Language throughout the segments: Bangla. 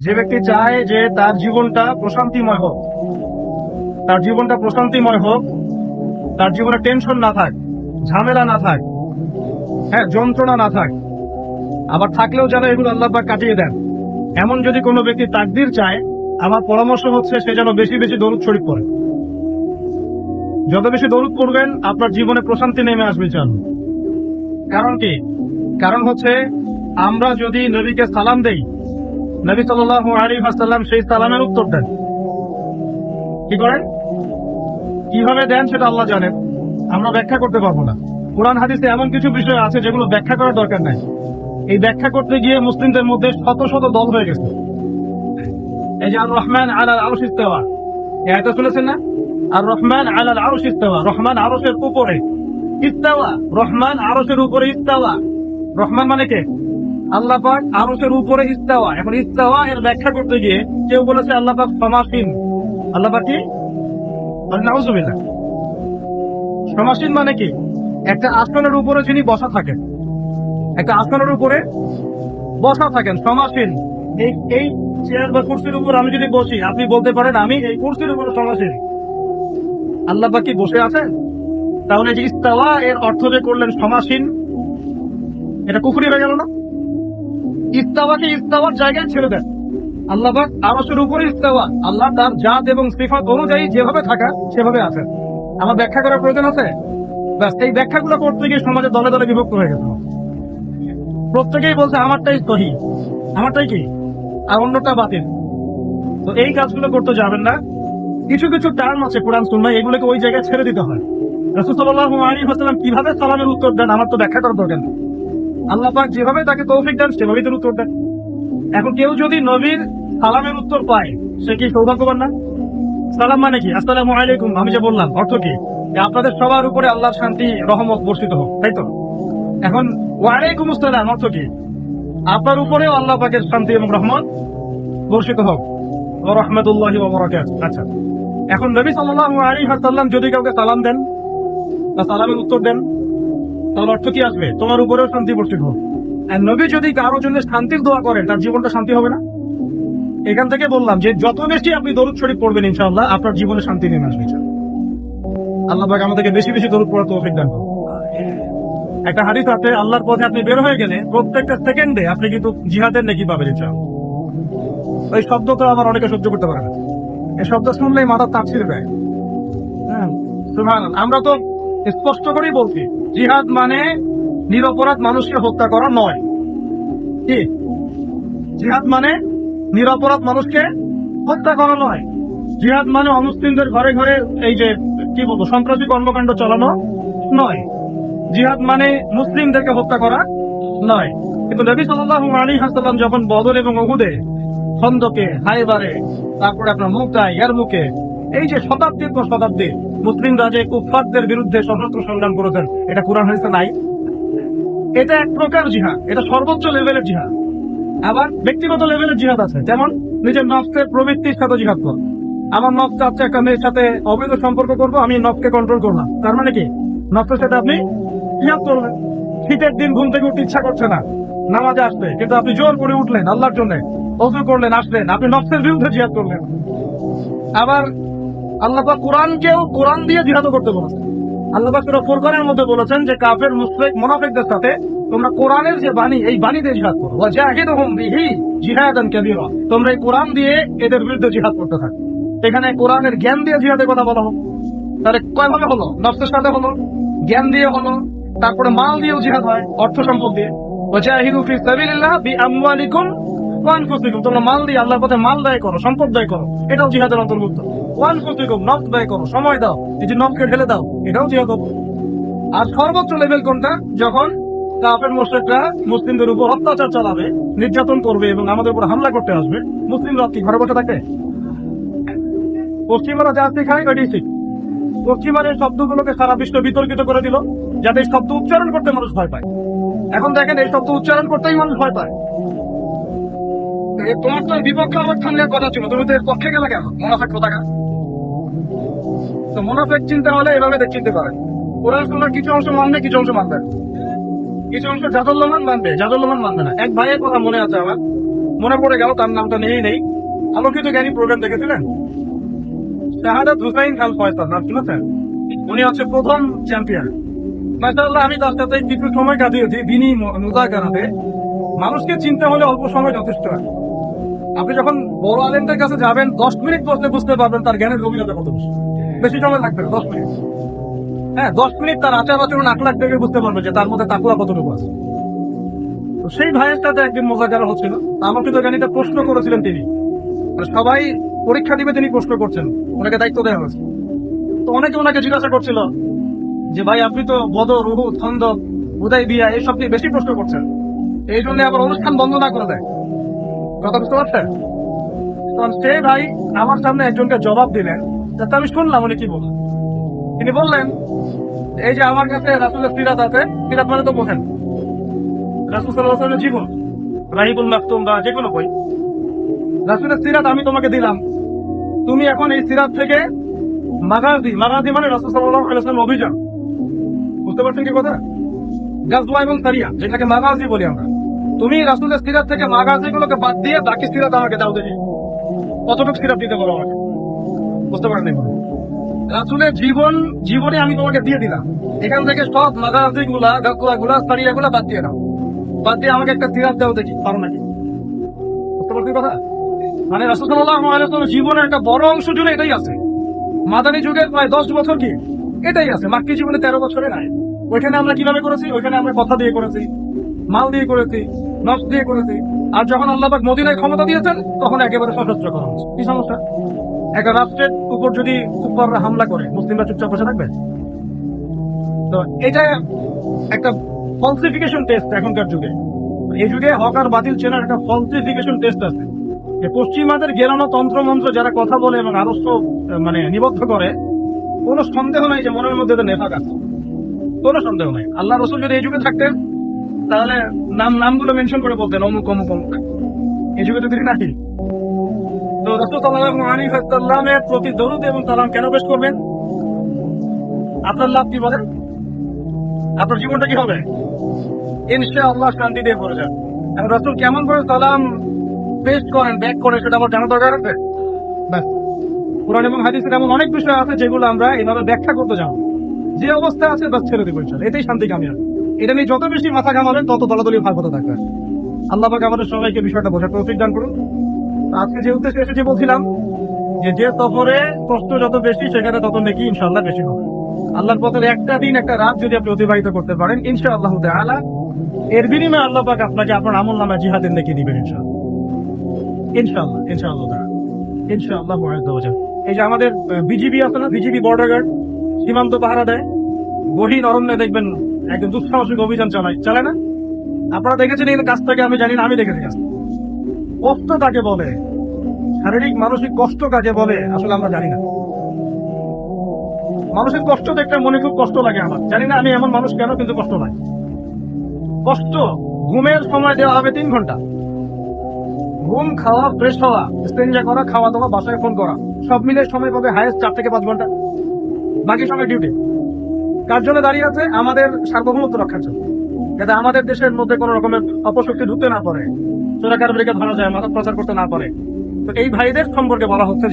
যে ব্যক্তি চায় যে তার জীবনটা প্রশান্তিময় হোক, তার জীবনটা প্রশান্তিময় হোক, তার জীবনে টেনশন না থাক, ঝামেলা না থাক, হ্যাঁ, যন্ত্রণা না থাক, আবার থাকলেও যেন এগুলো আল্লাহ পাক কাটিয়ে দেন, এমন যদি কোনো ব্যক্তি তাকদীর চায়, আমার পরামর্শ হচ্ছে সে যেন বেশি বেশি দরুদ শরীফ পড়ে। যত বেশি দরুদ পড়বেন আপনার জীবনে প্রশান্তি নেমে আসবে চান। কারণ কি? কারণ হচ্ছে আমরা যদি নবীকে সালাম দেই, নবী সাল্লাল্লাহু আলাইহি ওয়াসাল্লাম সেই সালামের উত্তর দেন। কি করেন? কিভাবে দেন সেটা আল্লাহ জানেন, আমরা ব্যাখ্যা করতে পারবো না। কোরআন হাদিসে এমন কিছু বিষয় আছে যেগুলো ব্যাখ্যা করার দরকার নাই। এই ব্যাখ্যা করতে গিয়ে মুসলিমদের মধ্যে শত শত দল হয়ে গেছে। এই যে আর রহমান আলাল আরশ ইস্তাওয়া, এই আয়াতটা শুনেছেন না? আর রহমান আলাল আরশ ইস্তাওয়া, রহমান আরশের উপরে ইস্তাওয়া, রহমান আরশের উপরে ইস্তাওয়া। রহমান মানে কে? আল্লাহ পাক আরশের উপরে ইস্তাওয়া। এখন ইস্তাওয়া এর ব্যাখ্যা করতে গিয়ে কেউ বলেছে আল্লাহ পাক সমাসীন। আল্লাহ পাক কি? নাউজুবিল্লাহ। সমাসীন মানে কি? একটা আসনের উপরে যিনি বসা থাকেন, একটা আসনের উপরে বসা থাকেন, সমাসীন। এই এই চেয়ার বা কুরসির উপর আমি যদি বসি, আপনি বলতে পারেন আমি এই কুরসির উপরে সমাসীন। আল্লাহ পাক কি বসে আছেন? তাহলে যে ইস্তাওয়া এর অর্থ যে করলেন সমাসীন, এটা কুফরি হয়ে গেল না? ইস্তাওয়াকে ইস্তাওয়ার জায়গায় ছেড়ে দেন। আল্লাহ পাক আরশের উপরে ইস্তাওয়া, আল্লাহ তার জাত এবং সিফাত অনুযায়ী যেভাবে থাকা সেভাবে আছেন। আমার ব্যাখ্যা করার প্রয়োজন আছে? ব্যাস, এই ব্যাখ্যাগুলো করতে গিয়ে সমাজে দলে দলে বিভক্ত হয়ে গেছে। প্রত্যেকেই বলছে আমারটাই সহি, আমারটাই কি, আর অন্যটা বাতিল। তো এই কাজগুলো করতে যাবেন না। কিছু কিছু টার্ম আছে কোরআন সুন্নাহ, এগুলোকে ওই জায়গায় ছেড়ে দিতে হয়। রাসূল সাল্লাল্লাহু আলাইহি ওয়াসাল্লাম কিভাবে সালামের উত্তর দেন আমার তো ব্যাখ্যা করার দরকার নেই। আল্লাহ পাক যেভাবে তাকে তৌফিক দেন সেভাবেই তার উত্তর দেন। এখন কেউ যদি নবীর সালামের উত্তর পায়, সে কি সৌভাগ্যবান না? সালাম মানে কি? আসসালামু আলাইকুম, আমি যে বললাম অর্থ কি? যে আপনাদের সবার উপরে আল্লাহর শান্তি রহমত বর্ষিত হোক, তাই তো? এখন ওয়ালাইকুম আসসালাম অর্থ কি? আপনার উপরেও আল্লাহ পাকের শান্তি এবং রহমত বর্ষিত হোক, ওয়া রাহমাতুল্লাহি ওয়া বারাকাতুহু। আচ্ছা, এখন নবী সাল্লাল্লাহু আলাইহি ওয়াসাল্লাম যদি কাউকে সালাম দেন বা সালামের উত্তর দেন, তাহলে অর্থ কি আসবে? তোমার উপরেও শান্তি বর্ষিত হোক। আর নবী যদি কারোর জন্য শান্তির দোয়া করেন, তার জীবনটা শান্তি হবে না? এখান থেকে বললাম যে যত বেশি আপনি দরুদ শরীফ পড়বেন ইনশাআল্লাহ আপনার জীবনে শান্তি নেমে আসবে। আল্লাহ পাক আমাদেরকে বেশি বেশি দরুদ পড়ার তৌফিক দান করুন। একটা হাদিস আছে, আল্লাহর পথে আপনি বের হয়ে গেলে প্রত্যেকটা সেকেন্ডে আপনি কিন্তু জিহাদের নেকি পাবেন ইনশাআল্লাহ। ওই শব্দ তো আমার অনেকে সহ্য করতে পারে না। এই শব্দ শুনলেই মাথা তাপ ছিঁড়ে দেয়। হ্যাঁ, সুবহানাল্লাহ। আমরা তো স্পষ্ট করেই বলছি, জিহাদ মানে নিরপরাধ মানুষকে হত্যা করা নয়। কি? জিহাদ মানে নিরপরাধ মানুষকে হত্যা করা নয়। জিহাদ মানে অমুসলিমদের ঘরে ঘরে এই যে কি বলবো সন্ত্রাসী কর্মকাণ্ড চালানো নয়। জিহাদ মানে মুসলিমদেরকে হত্যা করা নয়। কিন্তু নবী সাল্লাল্লাহু আলাইহি ওয়াসাল্লাম যখন বদর এবং উহুদে, খন্দকে, হায়বারে, তারপরে আপনার মুতায়, ইয়ারমুকে, এই যে শতাব্দীর পর শতাব্দী মুসলিমরা যে কুফফারদের বিরুদ্ধে সশস্ত্র সংগ্রাম করেছেন, এটা কোরআন হাদিসে নাই? এটা এক প্রকার জিহাদ, এটা সর্বোচ্চ লেভেলের জিহাদ। আবার ব্যক্তিগত লেভেলের জিহাদ আছে, যেমন নিজের নফসের প্রবৃত্তির সাথে জিহাদ করা। আমার নফস চাচ্ছে একটা মেয়ের সাথে অবৈধ সম্পর্ক করবো, আমি নফসকে কন্ট্রোল করলাম, তার মানে কি? নফসের সাথে আপনি জিহাদ করলেন। শীতের দিন ঘুম থেকে উঠতে ইচ্ছা করছে না, নামাজে আসবে, কিন্তু আপনি জোর করে উঠলেন আল্লাহর জন্য, ওযু করলেন, আসলেন, আপনি নফসের বিরুদ্ধে জিহাদ করলেন। আবার আল্লাহ পাক কোরআনকেও কোরআন দিয়ে জিহাদ করতে বলেছেন। আল্লাহ পাক সূরা ফুরকানের মধ্যে বলেছেন যে কাফের মুশরিক মুনাফিকদের সাথে তোমরা কোরআনের যে বাণী, এই বাণী দিয়ে জিহাদ করো। ওয়া জাহিদুহুম বিহি জিহাদান কাবীরা, তোমরা এই কোরআন দিয়ে এদের বিরুদ্ধে জিহাদ করতে থাকো। এখানে কোরআনের জ্ঞান দিয়ে জিহাদের কথা বলা হলো। তাহলে কয়ভাবে হলো? নফসের সাথে হলো, জ্ঞান দিয়ে হলো, তারপরে মাল দিয়েও জিহাদ হয়, অর্থ সম্পদ দিয়ে। ওয়া জাহিদু ফি সাবিলিল্লাহ বিআমওয়ালিকুম ওয়া আনফুসিকুম, তোমরা মাল দিয়ে আল্লাহর পথে মাল ব্যয় করো, সম্পদ ব্যয় করো, এটাও জিহাদের অন্তর্ভুক্ত। ওয়া আনফুসিকুম, নফস ব্যয় করো, সময় দাও, এই যে নফসকে ঢেলে দাও, এটাও জিহাদ হবে। আর সর্বোচ্চ লেভেল কোনটা? যখন কাফের মুশরিকরা মুসলিমদের উপর অত্যাচার চালাবে, নির্যাতন করবে এবং আমাদের উপর হামলা করতে আসবে, মুসলিমরা কি ঘরে বসে থাকে? পশ্চিমারা যা শেখায় ওইটাই শিখ। পশ্চিমার এই শব্দগুলোকে সারা বিশ্ব বিতর্কিত করে দিল, যাতে এই শব্দ উচ্চারণ করতে মানুষ ভয় পায়। এখন দেখেন এই শব্দ উচ্চারণ করতেই মানুষ ভয় পায়। তোমার তো বিপক্ষে অবস্থান নেওয়ার কথা ছিল, তুমি তো এর পক্ষে গেলে কেন? মুনাফিক কোথাকার। তো মুনাফিক চিন্তা হলে এভাবে চিনতে পারেন। কোরআন সুন্নাহর কিছু অংশ মানবে, কিছু অংশ মানবে না। কিছু অংশ জাদুল্যমান মানবে, জাদুল্যমান মানবে না। এক ভাইয়ের কথা মনে আছে আমার, মনে পড়ে গেল, তার নামটা নিয়েই নেই। আলোকিত জ্ঞানী প্রোগ্রাম দেখেছিলেন? শাহাদাত হুসাইন খান ফয়সাল নাম শুনেছেন? উনি হচ্ছে প্রথম চ্যাম্পিয়ন। মাশাআল্লাহ, আমি তার সাথে কিছু সময় কাটিয়েছি দিনই মুযাকারাতে। মানুষকে চিনতে হলে অল্প সময় যথেষ্ট হয়। আপনি যখন বড় আলেমদের কাছে যাবেন 10 মিনিট বসলে বুঝতে পারবেন তার জ্ঞানের গভীরতা কত বেশি। বেশি সময় লাগবে না, 10 মিনিট। হ্যাঁ, 10 মিনিট তার আচার আচরণ আখলাক দেখে বুঝতে পারবে যে তার মধ্যে তাকওয়া কতটুকু আছে। তো সেই ভাইয়ের সাথে একদিন মুযাকারা হচ্ছিল। আমাকে তো জ্ঞানীটা প্রশ্ন করেছিলেন তিনি। মানে সবাই পরীক্ষা দিবে, তিনি প্রশ্ন করছেন, ওনাকে দায়িত্ব দেওয়া হয়েছে। তো অনেকে ওনাকে জিজ্ঞাসা করছিল যে ভাই আপনি তো বদর, উহুদ, খন্দক, হুদাইবিয়া এইসব নিয়ে বেশি প্রশ্ন করছেন, এই জন্য আবার অনুষ্ঠান বন্ধ না করে দেয়। কথা বুঝতে পারছেন? তখন সে ভাই আমার সামনে একজনকে জবাব দিলেন, যাতে আমি শুনলাম উনি কি বললেন। তিনি বললেন, এই যে আমার কাছে রাসূলের সিরাত আছে, সিরাত মানে তো বোঝেন, রাসূল সাল্লাল্লাহু আলাইহি ওয়াসাল্লামের জীবন, রাহিবুল মাকতুম বা যে কোনো বই, রাসূলের সিরাত আমি তোমাকে দিলাম। তুমি এখন এই সিরাত থেকে মাগাজি মানে রাসূল সাল্লাল্লাহু আলাইহি ওয়াসাল্লাম অভিযান, বুঝতে পারছেন কি কথা? গাজওয়া এবং সারিয়া, যেটাকে মাগাজি বলি আমরা। তুমি রাসূলের সিরাত থেকে মাগাজি গুলোকে বাদ দিয়ে বাকি সিরাত আমাকে দাও দেখি, কতটুকু সিরাত দিতে পারো আমাকে। বুঝতে পারেন নাই? রাসূলের জীবনে আমি তোমাকে দিয়ে দিলাম, এখান থেকে সব মাগাজি গুলা, গাজওয়া গুলা, সারিয়া গুলা বাদ দিয়ে দাও, বাদ দিয়ে আমাকে একটা সিরাত দাও দেখি, পারো নাকি? বুঝতে পারছেন কথা? মানে রাসূল সাল্লাল্লাহু আলাইহি ওয়াসাল্লামের জীবনের একটা বড় অংশ জুড়ে এটাই আছে। মাদানী যুগের প্রায় 10 বছর কি এটাই আছে, মাক্কি জীবনে 13 বছরে নাই। ওইখানে আমরা কিভাবে করেছি? ওইখানে আমরা কথা দিয়ে করেছি, মাল দিয়ে করেছি, নফস দিয়ে করেছি। আর যখন আল্লাহ পাক মদিনায় ক্ষমতা দিয়েছেন, তখন একেবারে সশস্ত্র করা হচ্ছে। কি সমস্যা? একটা রাষ্ট্রের উপর যদি কুফাররা হামলা করে, মুসলিমরা চুপচাপ বসে থাকবে? তো এটা একটা ফলসিফিকেশন টেস্ট এখনকার যুগে। এই যুগে হক আর বাতিল চেনার একটা ফলসিফিকেশন টেস্ট আছে। যে পশ্চিমাদের গেলানো তন্ত্রমন্ত্র যারা কথা বলে এবং আদর্শ মানে নিবদ্ধ করে, কোনো সন্দেহ নাই যে মনের মধ্যে নেফাক আছে, কোনো সন্দেহ নাই। আল্লাহ রসুল যদি এই যুগে থাকতেন, তাহলে নামগুলো মেনশন করে বলতেন অমুক অমুক অমুক। এই যুগে তো তিনি নাই। তো রাসূল সাল্লাল্লাহু আলাইহি ওয়াসাল্লামের প্রতি দরুদ এবং সালাম কেন পেশ করবেন? আপনার লাভ কি বলেন? আপনার জীবনটা কি হবে? ইনশাআল্লাহ শান্তি দিয়ে ভরে যাবে। এখন রাসূল কেমন করে সালাম পেশ করেন, ব্যাক করে, সেটা আমার জানা দরকার আছে। ব্যাস, কোরআন এবং হাদিসের এমন অনেক বিষয় আছে যেগুলো আমরা এইভাবে ব্যাখ্যা করতে যাবো। যে অবস্থা আছে বাস ছেড়ে দেবো ইনশাআল্লাহ, এটাই শান্তি কামিয়াবি। এটা নিয়ে যত বেশি মাথা ঘামাবেন তত দলাদলি ভাগ হতে থাকবে। আল্লাহ পাক আমাদের সবাইকে বিষয়টা বোঝার তৌফিক দান করুন। আজকে যে উদ্দেশ্যে এসেছি বলছিলাম যে সফরে কষ্ট যত বেশি সেখানে তত নেকি ইনশাআল্লাহ বেশি হবে। আল্লাহর পথের একটা দিন একটা রাত যদি আপনি অতিবাহিত করতে পারেন ইনশাআল্লাহ তাআলা, এর বিনিময়ে আল্লাহ পাক আপনাকে আপনার আমলনামায় জিহাদের নেকি দিবেন ইনশাআল্লাহ। ইনশাআল্লাহ ইনশাআল্লাহ তাআলা ইনশাআল্লাহ মুআজ্জা ওয়াজা। এই যে আমাদের বিজিবি আছে না, বিজিবি বর্ডার গার্ড, সীমান্ত পাহারা দেয়, গহীন অরণ্যে দেখবেন একদম দুঃসাহসিক অভিযান চালায় না? আপনারা দেখেছেন এই কাজটাকে? আমি জানি না, আমি দেখেছি কাজ। কষ্ট কাকে বলে, শারীরিক মানসিক কষ্ট কাকে বলে, আসলে আমরা জানি না। মানুষের কষ্ট দেখতে মনে খুব কষ্ট লাগে আমার, জানি না আমি এমন মানুষ কেন, কিন্তু কষ্ট লাগে। কষ্ট, ঘুমের সময় দেওয়া হবে 3 ঘন্টা। ঘুম, খাওয়া, ফ্রেশ হওয়া, স্টেঞ্জা করা, খাওয়া দাওয়া, বাসায় ফোন করা, সব মিলে সময় পাবে হায়েস্ট 4 থেকে 5 ঘন্টা। বাকি সময় ডিউটি। কার জন্য দাঁড়িয়ে আছে? আমাদের সার্বভৌমত্ব রক্ষার জন্য, যাতে আমাদের দেশের মধ্যে কোন রকমের অপশক্তি ঢুকতে না পারে, চোরাকারবারিকে ধরা যায়, মাদক প্রচার করতে না পারে। তো এই ভাইদের সম্পর্কে বলা হচ্ছে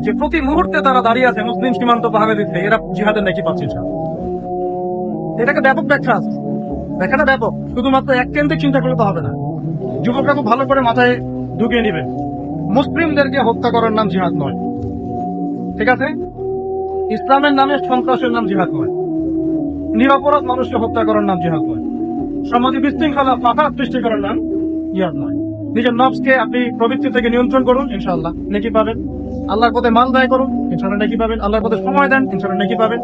যে প্রতি মুহূর্তে তারা দাঁড়িয়ে আছে মুসলিম সীমান্ত পাহাড়ে দিতে, এরা জিহাদের নাকি পাচ্ছে। এটাকে ব্যাপক ব্যাখ্যা আছে, ব্যাখ্যাটা ব্যাপক। শুধুমাত্র এক কেন্দ্রিক চিন্তা করলে তো হবে না। যুবকরা খুব ভালো করে মাথায় ঢুকিয়ে নিবে, মুসলিমদেরকে হত্যা করার নাম জিহাদ নয়, ঠিক আছে? ইসলামের নামে সন্ত্রাসের নাম জিহাদ নয়, নিরপরাধ মানুষকে হত্যা করার নাম জিহাদ নয়, সমাজে বিশৃঙ্খলা ফাসাদ সৃষ্টি করার নাম জিহাদ নয়। নিজের নফসকে আপনি প্রবৃত্তি থেকে নিয়ন্ত্রণ করুন, ইনশাআল্লাহ নেকি পাবেন। আল্লাহর পথে মাল ব্যয় করুন, ইনশাআল্লাহ নেকি পাবেন। আল্লাহর পথে সময় দেন, ইনশাআল্লাহ নেকি পাবেন।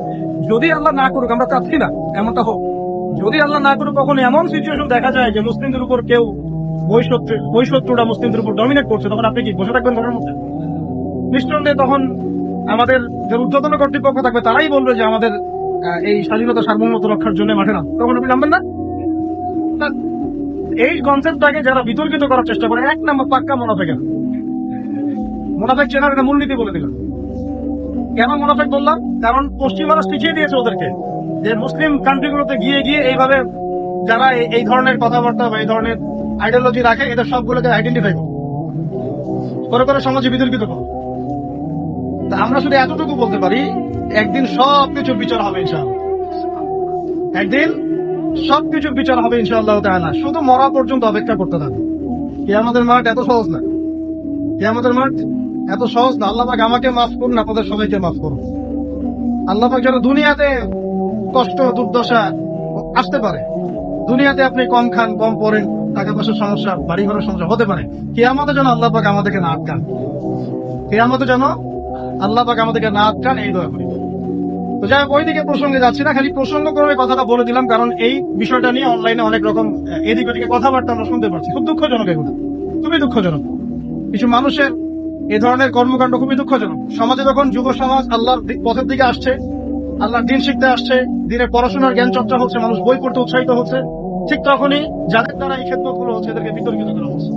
যদি আল্লাহ না করুক, আমরা চাচ্ছি না এমনটা হোক, যদি আল্লাহ না করুক কখনো এমন সিচুয়েশন দেখা যায় যে মুসলিমদের উপর কেউ বৈশত্রুরা মুসলিমদের উপর ডমিনেট করছে, তখন আপনি কি বসে থাকবেন ঘরের মধ্যে? নিঃসন্দেহে তখন আমাদের যে ঊর্ধ্বতন কর্তৃপক্ষ থাকবে তারাই বলবে যে আমাদের এই স্বাধীনতা সার্বভৌমত্ব রক্ষার জন্য মাঠে নাম, তখন আপনি নামবেন না? এই কনসেপ্টটাকে যারা বিতর্কিত করার চেষ্টা করে, 1 নম্বর পাক্কা মুনাফিক। মুনাফিক চেনার একটা মূলনীতি বলে দিলাম। কেন মুনাফিক বললাম? কারণ পশ্চিমারা শিখিয়ে দিয়েছে ওদেরকে যে মুসলিম কান্ট্রিগুলোতে গিয়ে এইভাবে যারা এই ধরনের কথাবার্তা বা এই ধরনের আইডিওলজি রাখে, এদের সবগুলোকে আইডেন্টিফাই করো। করে করে সমাজে বিতর্কিত করো। তা আমরা শুধু এতটুকু বলতে পারি, একদিন সবকিছু বিচার হবে ইনশাআল্লাহ। একদিন সবকিছু বিচার হবে ইনশাআল্লাহ তাআলা। শুধু মরা পর্যন্ত অপেক্ষা করতে থাকবে। কিয়ামতের মাঠ এত সহজ না। কিয়ামতের মাঠ এত সহজ না। আল্লাহ পাক আমাকে মাফ করুন, আপনাদের সবাইকে মাফ করুন। আল্লাহ পাক যেন দুনিয়াতে কষ্ট দুর্দশা আসতে পারে, দুনিয়াতে আপনি কম খান কম পড়েন, টাকা পয়সার সমস্যা বাড়ি ঘরের সমস্যা হতে পারে, কিয়ামতে যেন আল্লাহ পাক আমাদেরকে না আটকান। কিয়ামতে যেন আল্লাহ পাক আমাদেরকে না আটকান, এই দোয়া করি। তো যাই হোক, ওইদিকে প্রসঙ্গে যাচ্ছি না, খালি প্রসঙ্গ করে কথাটা বলে দিলাম, কারণ এই বিষয়টা নিয়ে অনলাইনে অনেক রকম এদিক ওদিকে কথাবার্তা আমরা শুনতে পাচ্ছি। খুব দুঃখজনক এগুলো, খুবই দুঃখজনক। কিছু মানুষের এই ধরনের কর্মকাণ্ড খুবই দুঃখজনক। সমাজে যখন যুব সমাজ আল্লাহর পথের দিকে আসছে, আল্লাহর দিন শিখতে আসছে, দিনের পড়াশোনার জ্ঞান চর্চা হচ্ছে, মানুষ বই পড়তে উৎসাহিত হচ্ছে, ঠিক তখনই যাদের দ্বারা এই ক্ষেত্রগুলো হচ্ছে এদেরকে বিতর্কিত করা হচ্ছে।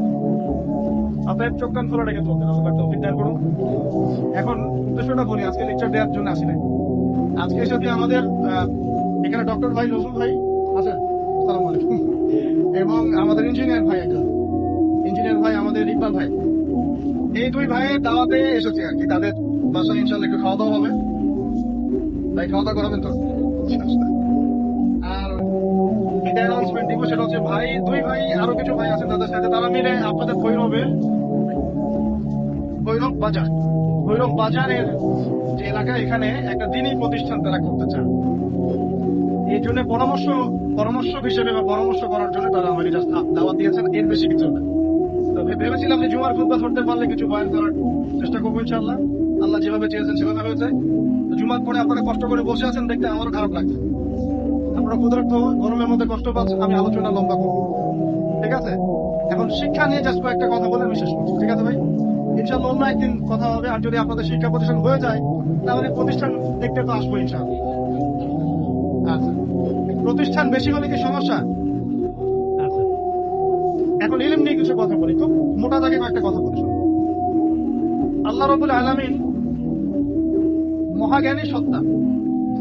অতএব চোখ কান খোলা রেখে চলতে হবে, তৌফিক করুন। এখন উদ্দেশ্যটা বলি, আজকে লেকচার দেওয়ার জন্য আসি নাই। আজকে সাথে আমাদের এখানে ডক্টর ভাই নজরুল ভাই আছেন, আসসালামু আলাইকুম, এবং আমাদের ইঞ্জিনিয়ার ভাই একজন, ইঞ্জিনিয়ার ভাই আমাদের ইকবাল ভাই। এই দুই ভাইয়ের দাওয়াতে এসেছি আর কি। তাদের বাসায় ইনশাল্লাহ একটু খাওয়া দাওয়া হবে, তাই খাওয়া দাওয়া করাবেন তো। আর এটা অ্যানাউন্সমেন্ট দিব, সেটা হচ্ছে ভাই, দুই ভাই আরো কিছু ভাই আছেন তাদের সাথে, তারা মিলে আপনাদের ভৈরব বাজার, ভৈরব বাজারের যে এলাকা, এখানে একটা দিনী প্রতিষ্ঠান তারা করতে চান। এই জন্য পরামর্শক হিসেবে বা পরামর্শ করার জন্য তারা আমাকে জাস্ট দাওয়াত দিয়েছেন, এর বেশি কিছু না। তবে ভেবেছিলাম যে জুমার খুতবা ধরতে পারলে কিছু বয়ান করার চেষ্টা করবো ইনশাআল্লাহ। আল্লাহ যেভাবে চেয়েছেন সেভাবে হয়েছে। জুমার পরে আপনারা কষ্ট করে বসে আছেন দেখতে আমারও খারাপ লাগছে। আপনারা ক্ষুধার্ত, গরমের মধ্যে কষ্ট পাচ্ছেন, আমি আলোচনা লম্বা করবো, ঠিক আছে? এখন শিক্ষা নিয়ে জাস্ট কয়েকটা কথা বলে আমি শেষ করছি, ঠিক আছে ভাই? ইনশাআল্লাহ অন্য একদিন কথা হবে। আর যদি আপনাদের শিক্ষা প্রতিষ্ঠান হয়ে যায়, তাহলে প্রতিষ্ঠান দেখতে তো আসবো ইনশাআল্লাহ। আচ্ছা, প্রতিষ্ঠান বেশি হলে কি সমস্যা? আচ্ছা, এখন ইলম নিয়ে কিছু কথা বলি, খুব মোটা দাগে কয়েকটা কথা বলি। আল্লাহ রাব্বুল আলামিন মহাজ্ঞানী সত্তা,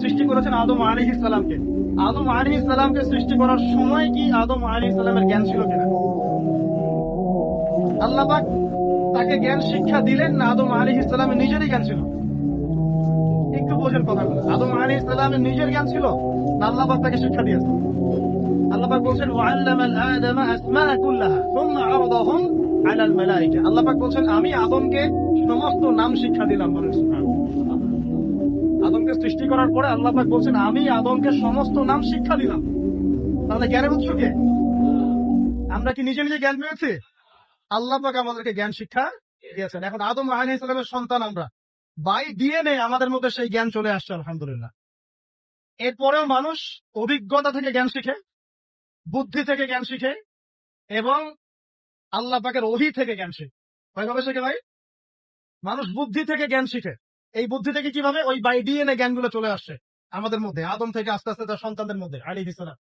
সৃষ্টি করেছেন আদম আলাইহিস সালামকে। আদম আলাইহিস সালামকে সৃষ্টি করার সময় কি আদম আলাইহিস সালামের জ্ঞান ছিল কিনা? আল্লাহ পাক তাকে জ্ঞান শিক্ষা দিলেন না আদম আলাইহিস সালামের নিজেরই জ্ঞান ছিল? একটু বোঝেন কথাগুলো। আদম আলাইহিস সালামের নিজের জ্ঞান ছিল না আল্লাহ পাক তাকে শিক্ষা দিয়েছেন? আল্লাহ পাক বলছেন ওয়াল্লামাল আদামা আসমাআ কুল্লাহা সুম্মা আরাদাহুম আলাল মালায়েকা। আল্লাহ পাক বলছেন আমি আদমকে সমস্ত নাম শিক্ষা দিলাম। বলেন সুবহানাল্লাহ। আদমকে সৃষ্টি করার পরে আল্লাহ পাক বলছেন আমি আদমকে সমস্ত নাম শিক্ষা দিলাম। তাহলে জ্ঞানের উৎস কে? আমরা কি নিজে নিজে জ্ঞান পেয়েছি? আল্লাহ পাক আমাদেরকে জ্ঞান শিক্ষা দিয়েছেন। এখন আদম আলাইহিস সালামের সন্তান আমরা, বাই ডিএনএ আমাদের মধ্যে সেই জ্ঞান চলে আসছে আলহামদুলিল্লাহ। এরপরেও মানুষ অভিজ্ঞতা থেকে জ্ঞান শিখে, বুদ্ধি থেকে জ্ঞান শিখে, এবং আল্লাহ পাকের ওহী থেকে জ্ঞান শিখে। কয়ভাবে শিখে ভাই? মানুষ বুদ্ধি থেকে জ্ঞান শিখে। এই বুদ্ধি থেকে কিভাবে? ওই বাই ডিএনএ জ্ঞানগুলো চলে আসছে আমাদের মধ্যে, আদম থেকে আস্তে আস্তে তার সন্তানদের মধ্যে আলাইহিস সালাম।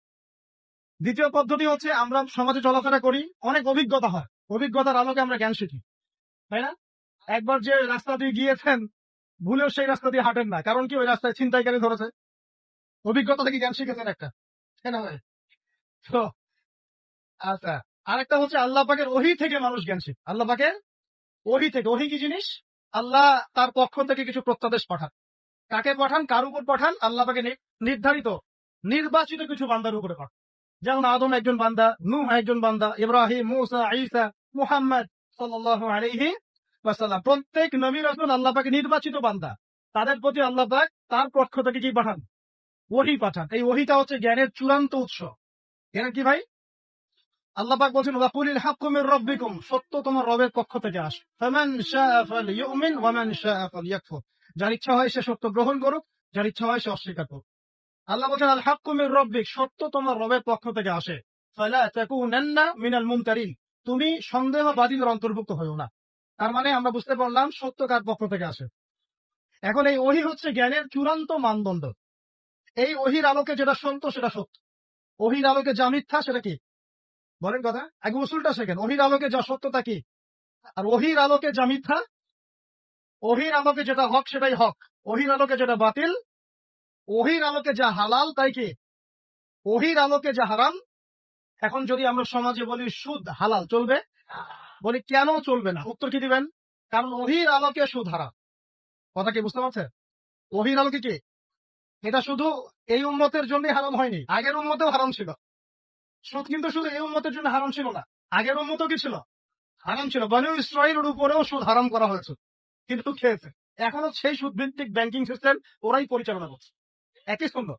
দ্বিতীয় পদ্ধতি হচ্ছে আমরা সমাজে চলাফেরা করি, অনেক অভিজ্ঞতা হয়, অভিজ্ঞতার আলোকে আমরা জ্ঞান শিখি, তাই না? একবার যে রাস্তা দিয়ে গিয়েছেন, ভুলেও সেই রাস্তা দিয়ে হাঁটেন না, কারণ কি ওই রাস্তায় ছিনতাইকারী ধরেছে। অভিজ্ঞতা থেকে জ্ঞান শিখেছেন একটা, তাই না ভাই? তো আচ্ছা, আরেকটা হচ্ছে আল্লাহ পাকের ওহী থেকে মানুষ জ্ঞান শিখে। আল্লাহ পাকের ওহী থেকে। ওহী কি জিনিস? আল্লাহ তার পক্ষ থেকে কিছু প্রত্যাদেশ পাঠান। কাকে পাঠান? কার উপর পাঠান? আল্লাহ পাকে নির্ধারিত নির্বাচিত কিছু বান্দার উপরে পাঠান। যেমন আদম একজন বান্দা, নূহ একজন বান্দা, ইব্রাহিম, মূসা, ঈসা, মুহাম্মদ সাল্লাল্লাহু আলাইহি ওয়াসাল্লাম, প্রত্যেক নবী রাসূল আল্লাহ পাকে নির্বাচিত বান্দা। তাদের প্রতি আল্লাহ পাক তার পক্ষ থেকে কি পাঠান? ওহী পাঠান। এই ওহীটা হচ্ছে জ্ঞানের চূড়ান্ত উৎস। জ্ঞানের কি ভাই? আল্লাহ পাক বলছেন ওয়াকুলিল হাক্কু মির রাব্বিকুম, সত্য তোমার রবের পক্ষ থেকে আসে। ফামান শাআ ফালইউমিন ওয়া মান শাআ ফালইয়াকফুর, যার ইচ্ছা হয় সে সত্য গ্রহণ করুক, যার ইচ্ছা হয় সে অস্বীকার করুক। আল্লাহ বলছেন আল হাক্কু মির রাব্বিক, সত্য তোমার রবের পক্ষ থেকে আসে। ফালা তাকুনান্না মিনাল মুমতারিন, তুমি সন্দেহবাদীদের অন্তর্ভুক্ত হইও না। তার মানে আমরা বুঝতে পারলাম সত্য কার পক্ষ থেকে আসে। এখন এই ওহী হচ্ছে জ্ঞানের চূড়ান্ত মানদণ্ড। এই ওহীর আলোকে যেটা সত্য সেটা সত্য, ওহীর আলোকে যা মিথ্যা সেটা কি? বলেন কথা, আগে উসুলটা শেখেন। ওহীর আলোকে যা সত্য তা কি, আর ওহীর আলোকে যা মিথ্যা। ওহীর আলোকে যেটা হক সেটাই হক, ওহীর আলোকে যেটা বাতিল। ওহীর আলোকে যা হালাল তাই কি, ওহীর আলোকে যা হারাম। এখন যদি আমরা সমাজে বলি সুদ হালাল, চলবে? বলি কেন চলবে না? উত্তর কি দিবেন? কারণ ওহির আলোকে সুদ হারাম। কথা কি বুঝতে পারছেন? ওহির আলোকে কি এটা শুধু এই উম্মতের জন্য হারাম হয়নি, আগের উম্মতেও হারাম ছিল। সুদ কিন্তু শুধু এই উম্মতের জন্য হারাম ছিল না, আগের উম্মতও কি ছিল? হারাম ছিল। বনু ইসরাইলের উপরেও সুদ হারাম করা হয়েছে, কিন্তু খেয়েছে। এখনো সেই সুদ ভিত্তিক ব্যাংকিং সিস্টেম ওরাই পরিচালনা করছে। একই সুন্দর,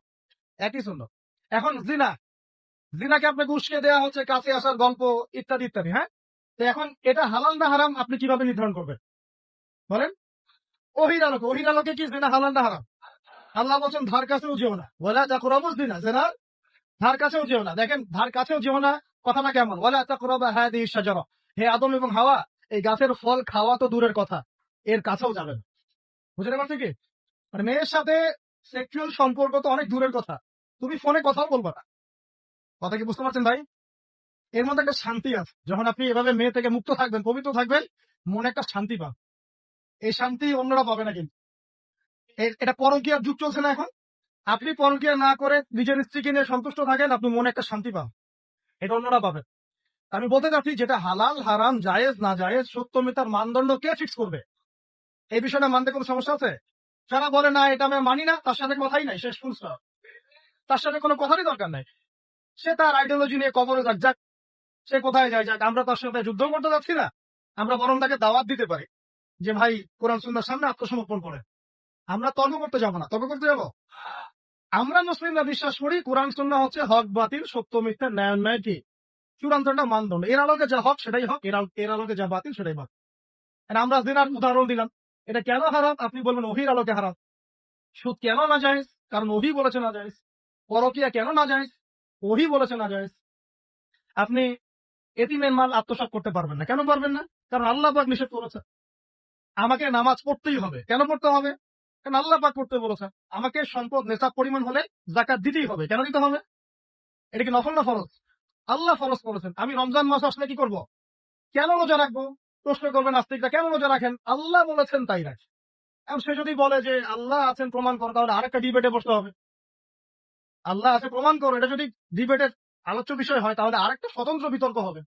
একই সুন্দর। এখন জিনা, জিনাকে আপনাকে উস্কে দেওয়া হচ্ছে, কাছে আসার গল্প ইত্যাদি ইত্যাদি। হ্যাঁ, তো এখন এটা হালাল না হারাম আপনি কিভাবে নির্ধারণ করবেন বলেন? ওহির আলোকে, ওহির আলোকে কি জিনা হালাল না হারাম? আল্লাহ বলছেন ধার কাছেও যেও না, ওয়ালা তাকরাবুজ জিনা, জিনার ধার কাছেও যেও না। দেখেন, ধার কাছেও যেও না কথাটা কেমন? ওয়ালা তাকরাবা হাদিহি শাজারা, হে আদম এবং হাওয়া, এই গাছের ফল খাওয়া তো দূরের কথা, এর কাছেও যাবেন। বুঝতে পারছি কি? মানে মেয়ের সাথে সেক্সুয়াল সম্পর্ক তো অনেক দূরের কথা, তুমি ফোনে কথাও বলবা না। কথা কি বুঝতে পারছেন ভাই? এর মধ্যে একটা শান্তি আছে। যখন আপনি এভাবে মেয়ে থেকে মুক্ত থাকবেন, পবিত্র থাকবেন, মনে একটা শান্তি পান। এই শান্তি অন্যরা পাবে না। কিন্তু এটা পরকীয়ার যুগ চলছে না এখন। আপনি পরকীয়া না করে নিজের স্ত্রীকে নিয়ে সন্তুষ্ট থাকেন, আপনি মনে একটা শান্তি পান, এটা অন্যরা পাবেন। আমি বলতে চাচ্ছি, যেটা হালাল হারাম জায়েজ না জায়েজ, সত্য মিথ্যার মানদণ্ড কে ফিক্স করবে? এই বিষয়টা মানতে কোনো সমস্যা আছে? যারা বলে না এটা আমি মানি না, তার সাথে কথাই নাই, শেষ ফুল স্টপ। তার সাথে কোনো কথারই দরকার নাই। সে তার আইডিওলজি নিয়ে কবরে যাক যাক, সে কোথায় যায় যাক, আমরা তার সাথে যুদ্ধ করতে যাচ্ছি না। আমরা বরং তাকে দাওয়াত দিতে পারি যে ভাই, কোরআন সুন্নাহর সামনে আত্মসমর্পণ করে। আমরা তর্ক করতে যাবো না। তর্ক করতে যাবো? আমরা মুসলিমরা বিশ্বাস করি কোরআন সুন্নাহ হচ্ছে হক বাতিল, সত্য মিথ্যা, ন্যায় অন্যায় ঠিক চূড়ান্তটা মানদণ্ড। এর আলোকে যা হক সেটাই হক, এর আলোকে যা বাতিল সেটাই বাতিল। আর আমরা দিনার উদাহরণ দিলাম। এটা কেন হারাম? আপনি বলবেন ওহির আলোকে হারাম। সুদ কেন না জায়েজ? কারণ ওহি বলেছে না জায়েজ। পরকীয়া কেন না জায়েজ? ওহি বলেছে না জায়েজ। আপনি এতিমের মাল আত্মসাৎ করতে পারবেন না। কেন পারবেন না? কারণ আল্লাহ পাক নিষেধ করেছে। আমাকে নামাজ পড়তেই হবে। কেন পড়তে হবে? কারণ আল্লাহ পাক পড়তে বলেছে। আমাকে সম্পদ নেশাব পরিমাণ হলে যাকাত দিতেই হবে। কেন দিতে হবে? এটা কি নফল না ফরজ? আল্লাহ ফরজ করেছেন। আমি রমজান মাস আসলে কি করব? কেন রোজা রাখবো? প্রশ্ন করবেন নাস্তিকরা, কেন রোজা রাখেন? আল্লাহ বলেছেন তাই রাখি। এখন সে যদি বলে যে আল্লাহ আছেন প্রমাণ করো, তাহলে আরেকটা ডিবেটে বসতে হবে। আল্লাহ আছে প্রমাণ করো, এটা যদি ডিবেটের আলোচ্য বিষয় হয়, তাহলে আরেকটা স্বতন্ত্র বিতর্ক হবে।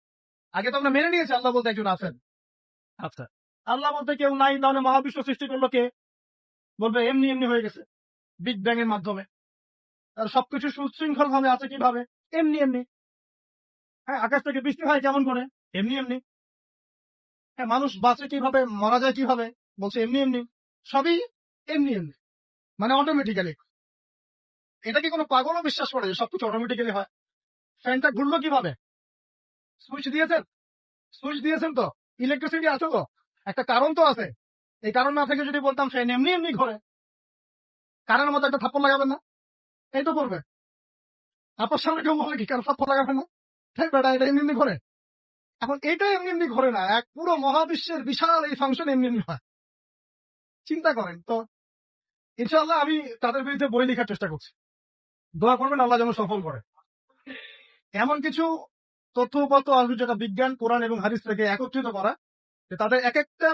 আগে তো আমরা মেনে নিয়েছি আল্লাহ বলতে একজন আছেন। আচ্ছা, আল্লাহ বলতে কেউ নাই, তাহলে মহাবিশ্ব সৃষ্টি করলো কে? বলবে এমনি এমনি হয়ে গেছে, বিগ ব্যাং এর মাধ্যমে। আর সবকিছু সুশৃঙ্খল ভাবে আছে কিভাবে? এমনি এমনি। হ্যাঁ, আকাশ থেকে বৃষ্টি হয় কেমন করে? এমনি এমনি। হ্যাঁ, মানুষ বাঁচে কিভাবে, মারা যায় কিভাবে? বলছে এমনি এমনি। সবই এমনি এমনি, মানে অটোমেটিক্যালি। এটা কি কোনো পাগলও বিশ্বাস করে যে সবকিছু অটোমেটিক্যালি হয়? ফ্যানটা ঘুরলো কিভাবে? সুইচ দিয়েছেন? সুইচ দিয়েছেন তো, ইলেকট্রিসিটি আছে তো, একটা কারণ তো আছে। এই কারণ না থেকে যদি বলতাম ফ্যান এমনি এমনি ঘোরে, কারেন্টের মতো একটা থাপ্পড় লাগাবেন না? এই তো করবে। আপনার সামনে কেউ বলে কি কারণ থাপ্পড় লাগাবেন না? ঠিক বেটা, এটা এমনি এমনি ঘোরে। এখন এটা এমনি এমনি ঘোরে না, এক পুরো মহাবিশ্বের বিশাল এই ফাংশন এমনি এমনি হয়। চিন্তা করেন তো। ইনশাআল্লাহ আমি তাদের বিরুদ্ধে বই লেখার চেষ্টা করছি। দোয়া করবেন আল্লাহ যেন সফল করে। এমন কিছু তথ্য উপাত্ত আসবে যেটা বিজ্ঞান, কোরআন এবং হাদিস থেকে একত্রিত করা, যে তাদের এক একটা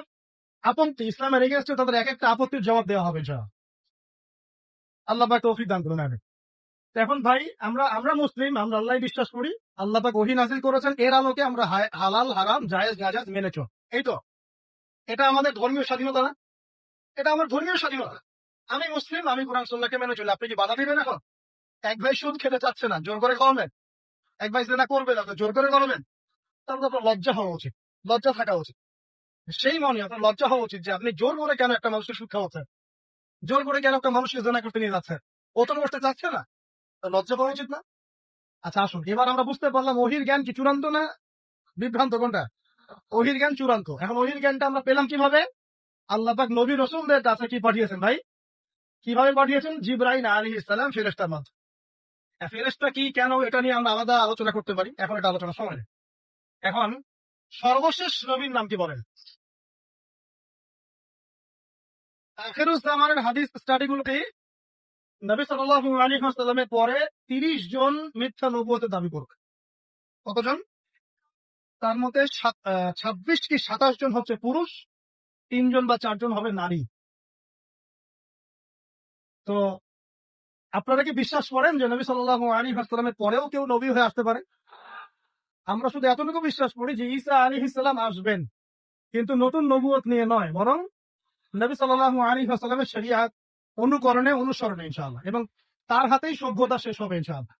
আপত্তি, ইসলামের এগেনস্টে তাদের এক একটা আপত্তির জবাব দেওয়া হবে। যা আল্লাহ পাক তৌফিক দান করুন। আমিন। তো এখন ভাই, আমরা মুসলিম, আমরা আল্লাহ বিশ্বাস করি। আল্লাহ পাক ওহী নাযিল করেছেন, এর আলোকে আমরা হালাল হারাম জায়েজ নাজায়েজ মেনে চল। এই তো, এটা আমাদের ধর্মীয় স্বাধীনতা না? এটা আমার ধর্মীয় স্বাধীনতা। আমি মুসলিম, আমি কোরআন সুন্নাহকে মেনে চলি। আপনি কি বাধা দিবেন এখন? এক ভাই সুদ খেতে চাচ্ছে না, জোর করে খাওয়াবেন? এক ভাই জেনা করবে না, জোর করে করাবেন? তাহলে তো আপনার লজ্জা হওয়া উচিত, লজ্জা থাকা উচিত। সেই মনে আপনার লজ্জা হওয়া উচিত যে আপনি জোর করে কেন একটা মানুষকে সুদ খাওয়াচ্ছেন, জোর করে কেন একটা মানুষকে জেনা করতে নিয়ে যাচ্ছেন। ও তো করতে চাচ্ছে না, তো লজ্জা পাওয়া উচিত না? আচ্ছা আসুন, এবার আমরা বুঝতে পারলাম ওহির জ্ঞান কি চূড়ান্ত না বিভ্রান্ত? কোনটা? ওহির জ্ঞান চূড়ান্ত। এখন ওহির জ্ঞানটা আমরা পেলাম কিভাবে? আল্লাহ পাক নবী রাসূলদের কাছে কি পাঠিয়েছেন ভাই? কিভাবে পাঠিয়েছেন? জিবরাইল আলাইহিস সালাম ফেরেশতার মাধ্যমে। ফেরেশতা কি, কেন, এটা নিয়ে আমরা আলাদা আলোচনা করতে পারি, এখন এটা আলোচনা সময় নেই। এখন সর্বশেষ নবীর নাম কি বলেন? আখিরুজ্জামানের হাদিস স্টাডিগুলোতে নবী সাল্লাল্লাহু আলাইহি ওয়াসাল্লামের পরে 30 জন মিথ্যা নবুয়তের দাবি করবে। কতজন? তার মধ্যে 26 কি 27 জন হচ্ছে পুরুষ, 3 জন বা 4 জন হবে নারী। তো আপনারা কি বিশ্বাস করেন যে নবী সাল্লাল্লাহু আলাইহি ওয়াসাল্লামের পরেও কেউ নবী হয়ে আসতে পারে? আমরা শুধু এতটুকু বিশ্বাস করি যে ঈসা আলাইহিস সালাম আসবেন, কিন্তু নতুন নবুয়ত নিয়ে নয়, বরং নবী সাল্লাল্লাহু আলাইহি ওয়াসাল্লামের শরিয়াত অনুসরণে ইনশাআল্লাহ, এবং তার হাতেই সভ্যতা শেষ হবে ইনশাআল্লাহ।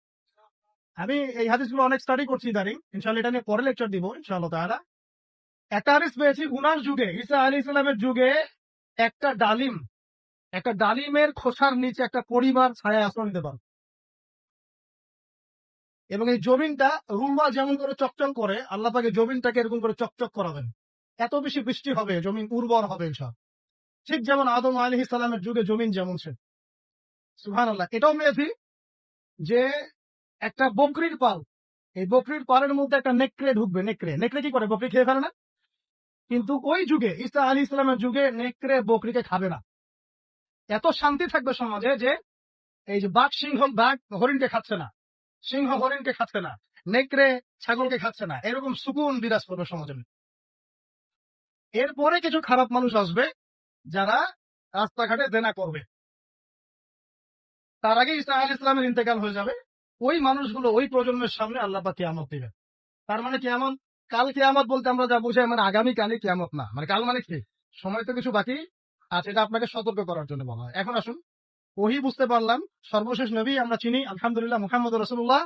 আমি এই হাদিসগুলো অনেক স্টাডি করছি ইদানিং, ইনশাআল্লাহ এটা নিয়ে পরে লেকচার দিব ইনশাআল্লাহ তাআলা। একটা হাদিস পেয়েছি, উনার যুগে, ঈসা আলাইহিস সালামের যুগে একটা ডালিমের খোসার নিচে একটা পরিবার ছায়া আশ্রয় নিতে পারে, এবং এই জমিনটা রুম্বা যেমন করে চকচক করে, আল্লাহ পাকে জমিনটাকে এরকম করে চকচক করাবেন, এত বেশি বৃষ্টি হবে, জমিন উর্বর হবে ইনশাআল্লাহ। ঠিক যেমন আদম আলাইহিস সালামের যুগে জমিন যেমন ছিল। সুবহানাল্লাহ। এটাও পেয়েছি যে একটা বকরির পাল, এই বকরির পালের মধ্যে একটা নেকড়ে ঢুকবে। নেকড়ে কি করে? বকরি খেয়ে ফেলে না? কিন্তু ওই যুগে, ঈসা আলাইহিস সালামের যুগে, নেকড়ে বকরিকে খাবে না। এত শান্তি থাকবে সমাজে যে এই যে বাঘ হরিণকে খাচ্ছে না, সিংহ হরিণকে খাচ্ছে না, নেকড়ে ছাগলকে খাচ্ছে না, এরকম সুকুন বিরাজ করবে সমাজে। এরপরে কিছু খারাপ মানুষ আসবে যারা রাস্তাঘাটে জেনা করবে, তার আগে ঈসা আলাইহিস সালামের ইন্তেকাল হয়ে যাবে। ওই মানুষগুলো, ওই প্রজন্মের সামনে আল্লাহ পাক কিয়ামত দিবেন। তার মানে কিয়ামত, কাল কিয়ামত বলতে আমরা যা বুঝাই, মানে আগামী কালই কিয়ামত না, মানে কাল মানে কি, সময় তো কিছু বাকি আছে, এটা আপনাকে সতর্ক করার জন্য বলা হয়। এখন আসুন, ওহি বুঝতে পারলাম, সর্বশেষ নবী আমরা চিনি আলহামদুলিল্লাহ মুহাম্মদ রাসূলুল্লাহ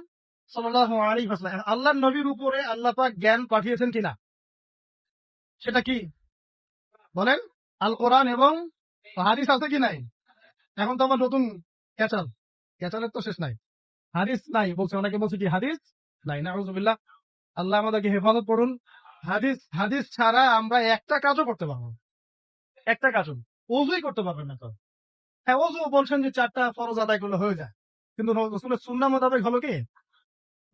সাল্লাল্লাহু আলাইহি ওয়াসাল্লাম। আল্লাহর নবীর উপরে আল্লাহ পাক জ্ঞান পাঠিয়েছেন কিনা, সেটা কি বলেন? আল কোরআন এবং হাদিস আছে কি নাই? এখন তো আমার নতুন ক্যাচালের তো শেষ নাই। হাদিস নাই বলছে, অনেকে বলছে কি হাদিস নাই, নাউযুবিল্লাহ। আল্লাহ আমাদেরকে হেফাজত করুন। হাদিস ছাড়া আমরা একটা কাজও করতে পারবো না। একটা কাজও ওযুই করতে পারবেন না তো। হ্যাঁ, ওযু বলছেন যে 4টা ফরজ আদায় করলে হয়ে যায়, কিন্তু রাসূলের সুন্নাহ মোতাবেক হলো কি,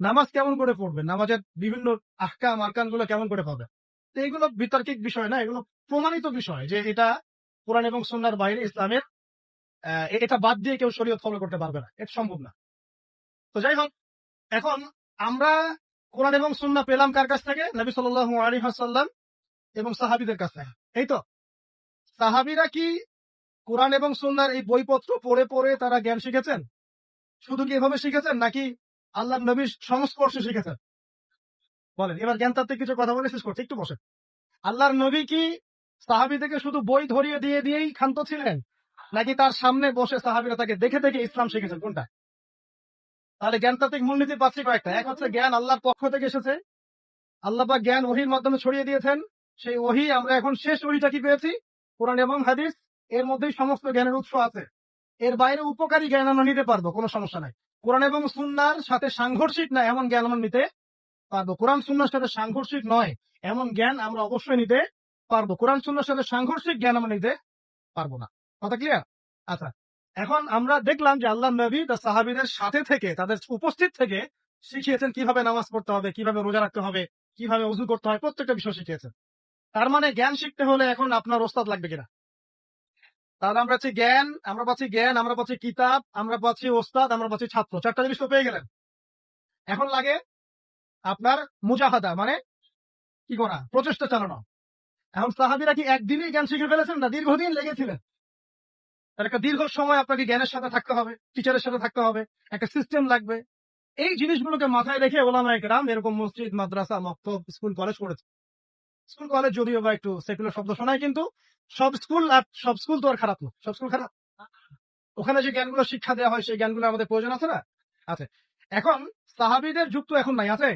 নামাজ কেমন করে পড়বেন, নামাজের বিভিন্ন আহকাম আরকান গুলো কেমন করে পাবে, তো এগুলো বিতার্কিক বিষয় না, এগুলো প্রমাণিত বিষয় যে এটা কোরআন এবং সুন্নাহর বাইরে, ইসলামের এটা বাদ দিয়ে কেউ শরীয়ত ফলো করতে পারবে না, এটা সম্ভব না। তো যাই হোক, এখন আমরা কোরআন এবং সুন্নাহ পেলাম কার কাছ থেকে? নবী সাল্লাল্লাহু আলাইহি ওয়াসাল্লাম এবং সাহাবীদের কাছ থেকে। এই তো, সাহাবীরা কি কোরআন এবং সুন্নাহর এই বইপত্র পড়ে পড়ে তারা জ্ঞান শিখেছেন? শুধু কি এভাবে শিখেছেন, নাকি আল্লাহর নবীর সংস্পর্শে শিখেছেন? বলেন, এবার জ্ঞানতাত্ত্বিক কিছু কথা বলে শেষ করছি, একটু বসেন। আল্লাহর নবী কি সাহাবীদেরকে শুধু বই ধরিয়ে দিয়েই ক্ষান্ত ছিলেন, নাকি তার সামনে বসে সাহাবীরা তাকে দেখে দেখে ইসলাম শিখেছেন? কোনটা? তাহলে জ্ঞানতাত্ত্বিক মূলনীতি পাচ্ছি কয়েকটা। এক হচ্ছে, জ্ঞান আল্লাহর পক্ষ থেকে এসেছে, আল্লাহ পাক জ্ঞান ওহীর মাধ্যমে ছড়িয়ে দিয়েছেন। সেই ওহী আমরা এখন শেষ ওহীটা কি পেয়েছি? কোরআন এবং হাদিস। এর মধ্যেই সমস্ত জ্ঞানের উৎস আছে। এর বাইরে উপকারী জ্ঞান আমরা নিতে পারবো, কোনো সমস্যা নাই। কোরআন এবং সুন্নাহর সাথে সাংঘর্ষিক না এমন জ্ঞান আমরা নিতে পারবো। কোরআন সুন্নাহর সাথে সাংঘর্ষিক নয় এমন জ্ঞান আমরা অবশ্যই নিতে পারবো। কোরআন সুন্নাহর সাথে সাংঘর্ষিক জ্ঞান আমরা নিতে পারবো না। কথা ক্লিয়ার? আচ্ছা, এখন আমরা দেখলাম যে আল্লাহর নবী তার সাহাবীদের সাথে থেকে, তাদের উপস্থিত থেকে শিখিয়েছেন কিভাবে নামাজ পড়তে হবে, কিভাবে রোজা রাখতে হবে, কিভাবে ওযু করতে হয়, প্রত্যেকটা বিষয় শিখিয়েছেন। তার মানে জ্ঞান শিখতে হলে এখন আপনার ওস্তাদ লাগবে কিনা? তাহলে আমরা পাচ্ছি জ্ঞান, আমরা পাচ্ছি কিতাব, আমরা পাচ্ছি ওস্তাদ, আমরা পাচ্ছি ছাত্র। 4টা জিনিস তো পেয়ে গেলেন। এখন লাগে আপনার মুজাহাদা, মানে কি করা? প্রচেষ্টা চালানো। এখন সাহাবীরা কি একদিনেই জ্ঞান শিখে ফেলেছেন, না দীর্ঘদিন লেগেছিলেন? তার একটা দীর্ঘ সময় আপনাকে জ্ঞানের সাথে থাকতে হবে, টিচারের সাথে থাকতে হবে, একটা সিস্টেম লাগবে। এই জিনিসগুলোকে মাথায় রেখে ওলামায়ে কেরাম এরকম মসজিদ, মাদ্রাসা, মক্তব, স্কুল, কলেজ করেছে। স্কুল কলেজ যদিও বা একটু সেকুলার শব্দ শোনায়, কিন্তু সব স্কুল তো আর খারাপ না। সব স্কুল খারাপ? ওখানে যে জ্ঞানগুলো শিক্ষা দেওয়া হয়, সেই জ্ঞানগুলো আমাদের প্রয়োজন আছে না? আছে। এখন সাহাবীদের যুগ তো এখন নাই, আছে?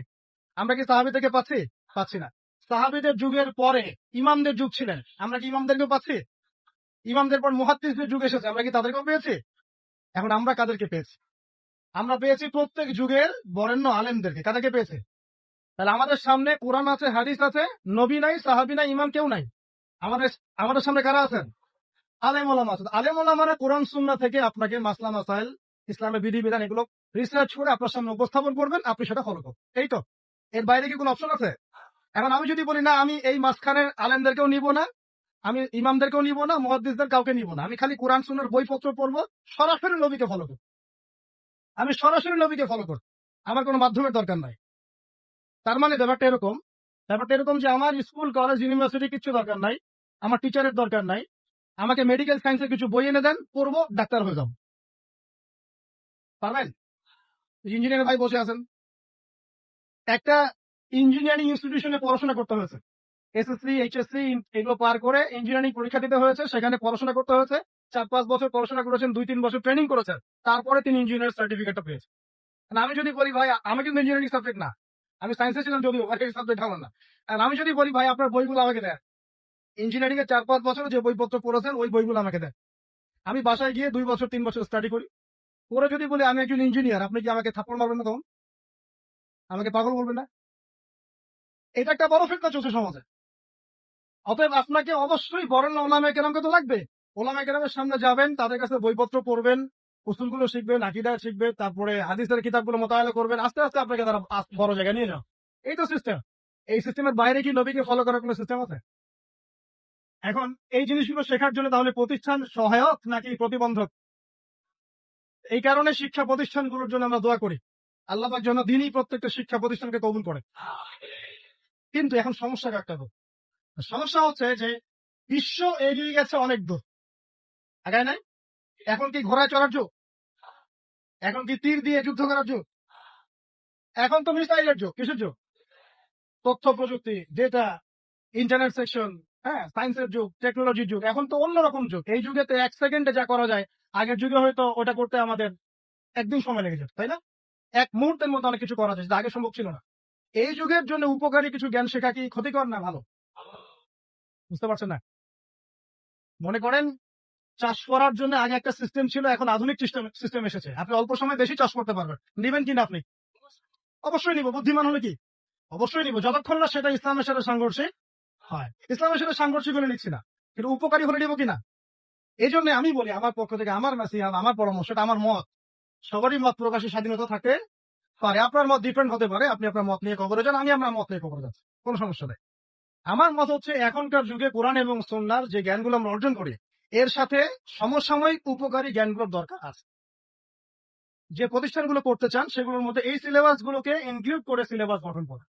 আমরা কি সাহাবী থেকে পাচ্ছি না। সাহাবীদের যুগের পরে ইমামদের যুগ ছিলেন, আমরা কি ইমামদেরকেও পাচ্ছি? ইমামদের পর মুহাদ্দিসদের যুগ এসেছে, আমরা কি তাদেরকেও পেয়েছি? এখন আমরা কাদেরকে পেয়েছি? আমরা পেয়েছি প্রত্যেক যুগের বরেণ্য আলেমদেরকে। কাদেরকে পেয়েছে? তাহলে আমাদের সামনে কোরআন আছে, হাদিস আছে, নবী নাই, সাহাবী নাই, ইমাম কেউ নাই। আমাদের আমাদের সামনে কারা আছেন? আলেম ওলামা আছে। আলেম ওলামারা কোরআন সুন্নাহ থেকে আপনাকে মাসলা মাসাইল, ইসলামের বিধিবিধান, এগুলো রিসার্চ করে আপনার সামনে উপস্থাপন করবেন, আপনি সেটা ফলো করবেন। এই তো, এর বাইরে কি কোনো অপশন আছে? এখন আমি যদি বলি না, আমি এই মাঝখানের আলেমদেরকেও নিব না, আমি ইমামদেরকেও নিব না, মুহাদ্দিসদের কাউকে নিব না, আমি খালি কোরআন সুন্নাহর বইপত্র পড়বো, সরাসরি নবীকে ফলো করব, আমি সরাসরি নবীকে ফলো করব, আমার কোনো মাধ্যমের দরকার নাই। তার মানে ব্যাপারটা এরকম যে আমার স্কুল, কলেজ, ইউনিভার্সিটি কিছু দরকার নাই, আমার টিচারের দরকার নাই, আমাকে মেডিকেল সায়েন্সের কিছু বই এনে দেন, পড়বো, ডাক্তার হয়ে যাবো। পারবেন? ইঞ্জিনিয়ার ভাই বসে আছেন, একটা ইঞ্জিনিয়ারিং ইনস্টিটিউশনে পড়াশোনা করতে হয়েছে, এসএসসি, এইচএসসি এগুলো পার করে ইঞ্জিনিয়ারিং পরীক্ষা দিতে হয়েছে, সেখানে পড়াশোনা করতে হয়েছে। 4-5 বছর পড়াশোনা করেছেন, 2-3 বছর ট্রেনিং করেছেন, তারপরে তিনি ইঞ্জিনিয়ার সার্টিফিকেটটা পেয়েছেন। আর আমি যদি বলি ভাই আমি কিন্তু ইঞ্জিনিয়ারিং সাবজেক্ট না, আমি সায়েন্সে ছিলাম যদিও, এই সাবজেক্ট আমার না। আর আমি যদি বলি ভাই আপনার বইগুলো আমাকে দেন, ইঞ্জিনিয়ারিং এর 4-5 বছর যে বইপত্র পড়েছেন ওই বইগুলো আমাকে দেন, আমি বাসায় গিয়ে 2 বছর 3 বছর স্টাডি করি, পরে যদি বলি আমি একজন ইঞ্জিনিয়ার, আপনি কি আমাকে থাপ্পড় মারবেন না তখন? আমাকে পাগল বলবেন না? এটা একটা বড় ফিতনা চলছে সমাজে। অতএব আপনাকে অবশ্যই বরেণ্য ওলামায়ে কেরামকে তো লাগবে। ওলামায়ে কেরামের সামনে যাবেন, তাদের কাছে বইপত্র পড়বেন, উসুলগুলো শিখবেন, আকীদা শিখবেন, তারপরে হাদিসের কিতাবগুলো মোতায়েনা করবেন, আস্তে আস্তে আপনাকে তারা বড় জায়গায় নিয়ে যাও। এই তো সিস্টেম। এই সিস্টেমের বাইরে কি নবীকে ফলো করার কোনো সিস্টেম আছে? এখন এই জিনিসগুলো শেখার জন্য তাহলে প্রতিষ্ঠান সহায়ক নাকি প্রতিবন্ধক? এই কারণে শিক্ষা প্রতিষ্ঠানগুলোর জন্য আমরা দোয়া করি, আল্লাহ পাক যেন দিনই প্রত্যেকটা শিক্ষা প্রতিষ্ঠানকে কবুল করে। কিন্তু এখন সমস্যা একটা তো, সমস্যা হচ্ছে যে বিশ্ব এগিয়ে গেছে অনেক দূর, আগায় নাই? এখন কি ঘোড়ায় চড়ার যুগ? এখন কি তীর দিয়ে যুদ্ধ করার যুগ? এখন তো মিসাইলের যুগ। কিসের যুগ? তথ্য প্রযুক্তি, ডেটা, ইন্টারনেট সেকশন, হ্যাঁ, সায়েন্সের যুগ, টেকনোলজির যুগ। এখন তো অন্যরকম যুগ। এই যুগেতে 1 সেকেন্ডে যা করা যায়, আগের যুগে হয়তো ওটা করতে আমাদের একদিন সময় লেগে যেত, তাই না? 1 মুহূর্তের মধ্যে অনেক কিছু করা যায়, যেটা আগে সম্ভব ছিল না। এই যুগের জন্য উপকারী কিছু জ্ঞান শেখা কি ক্ষতিকর না ভালো? বুঝতে পারছেন না? মনে করেন চাষ করার জন্য আগে একটা সিস্টেম ছিল, এখন আধুনিক সিস্টেম এসেছে। আপনি অল্প সময় বেশি চাষ করতে পারবেন। নিবেন কিনা আপনি? অবশ্যই নিব। বুদ্ধিমান হলে কি? অবশ্যই নিব, যতক্ষণ না সেটা ইসলামের সাথে সাংঘর্ষিক হয়। ইসলামের সাথে সাংঘর্ষিক হলে নিচ্ছি না, কিন্তু উপকারী হলে নিব কিনা? এই জন্য আমি বলি আমার পক্ষ থেকে, আমার নাসিহত, আমার পরামর্শ, এটা আমার মত। সবারই মত প্রকাশের স্বাধীনতা থাকতে পারে। আপনার মত ডিফারেন্ট হতে পারে, আপনি আপনার মত নিয়ে কবরে যান, আমি আমার মত নিয়ে কবরে যাচ্ছি, কোনো সমস্যা নেই। আমার মত হচ্ছে এখনকার যুগে কোরআন এবং সুন্নাহর যে জ্ঞানগুলো আমরা অর্জন করি, এর সাথে সমসাময়িক উপকারী জ্ঞানগুলোর দরকার আছে। যে প্রতিষ্ঠানগুলো করতে চান সেগুলোর মধ্যে এই সিলেবাস গুলোকে ইনক্লুড করে সিলেবাস গঠন করে।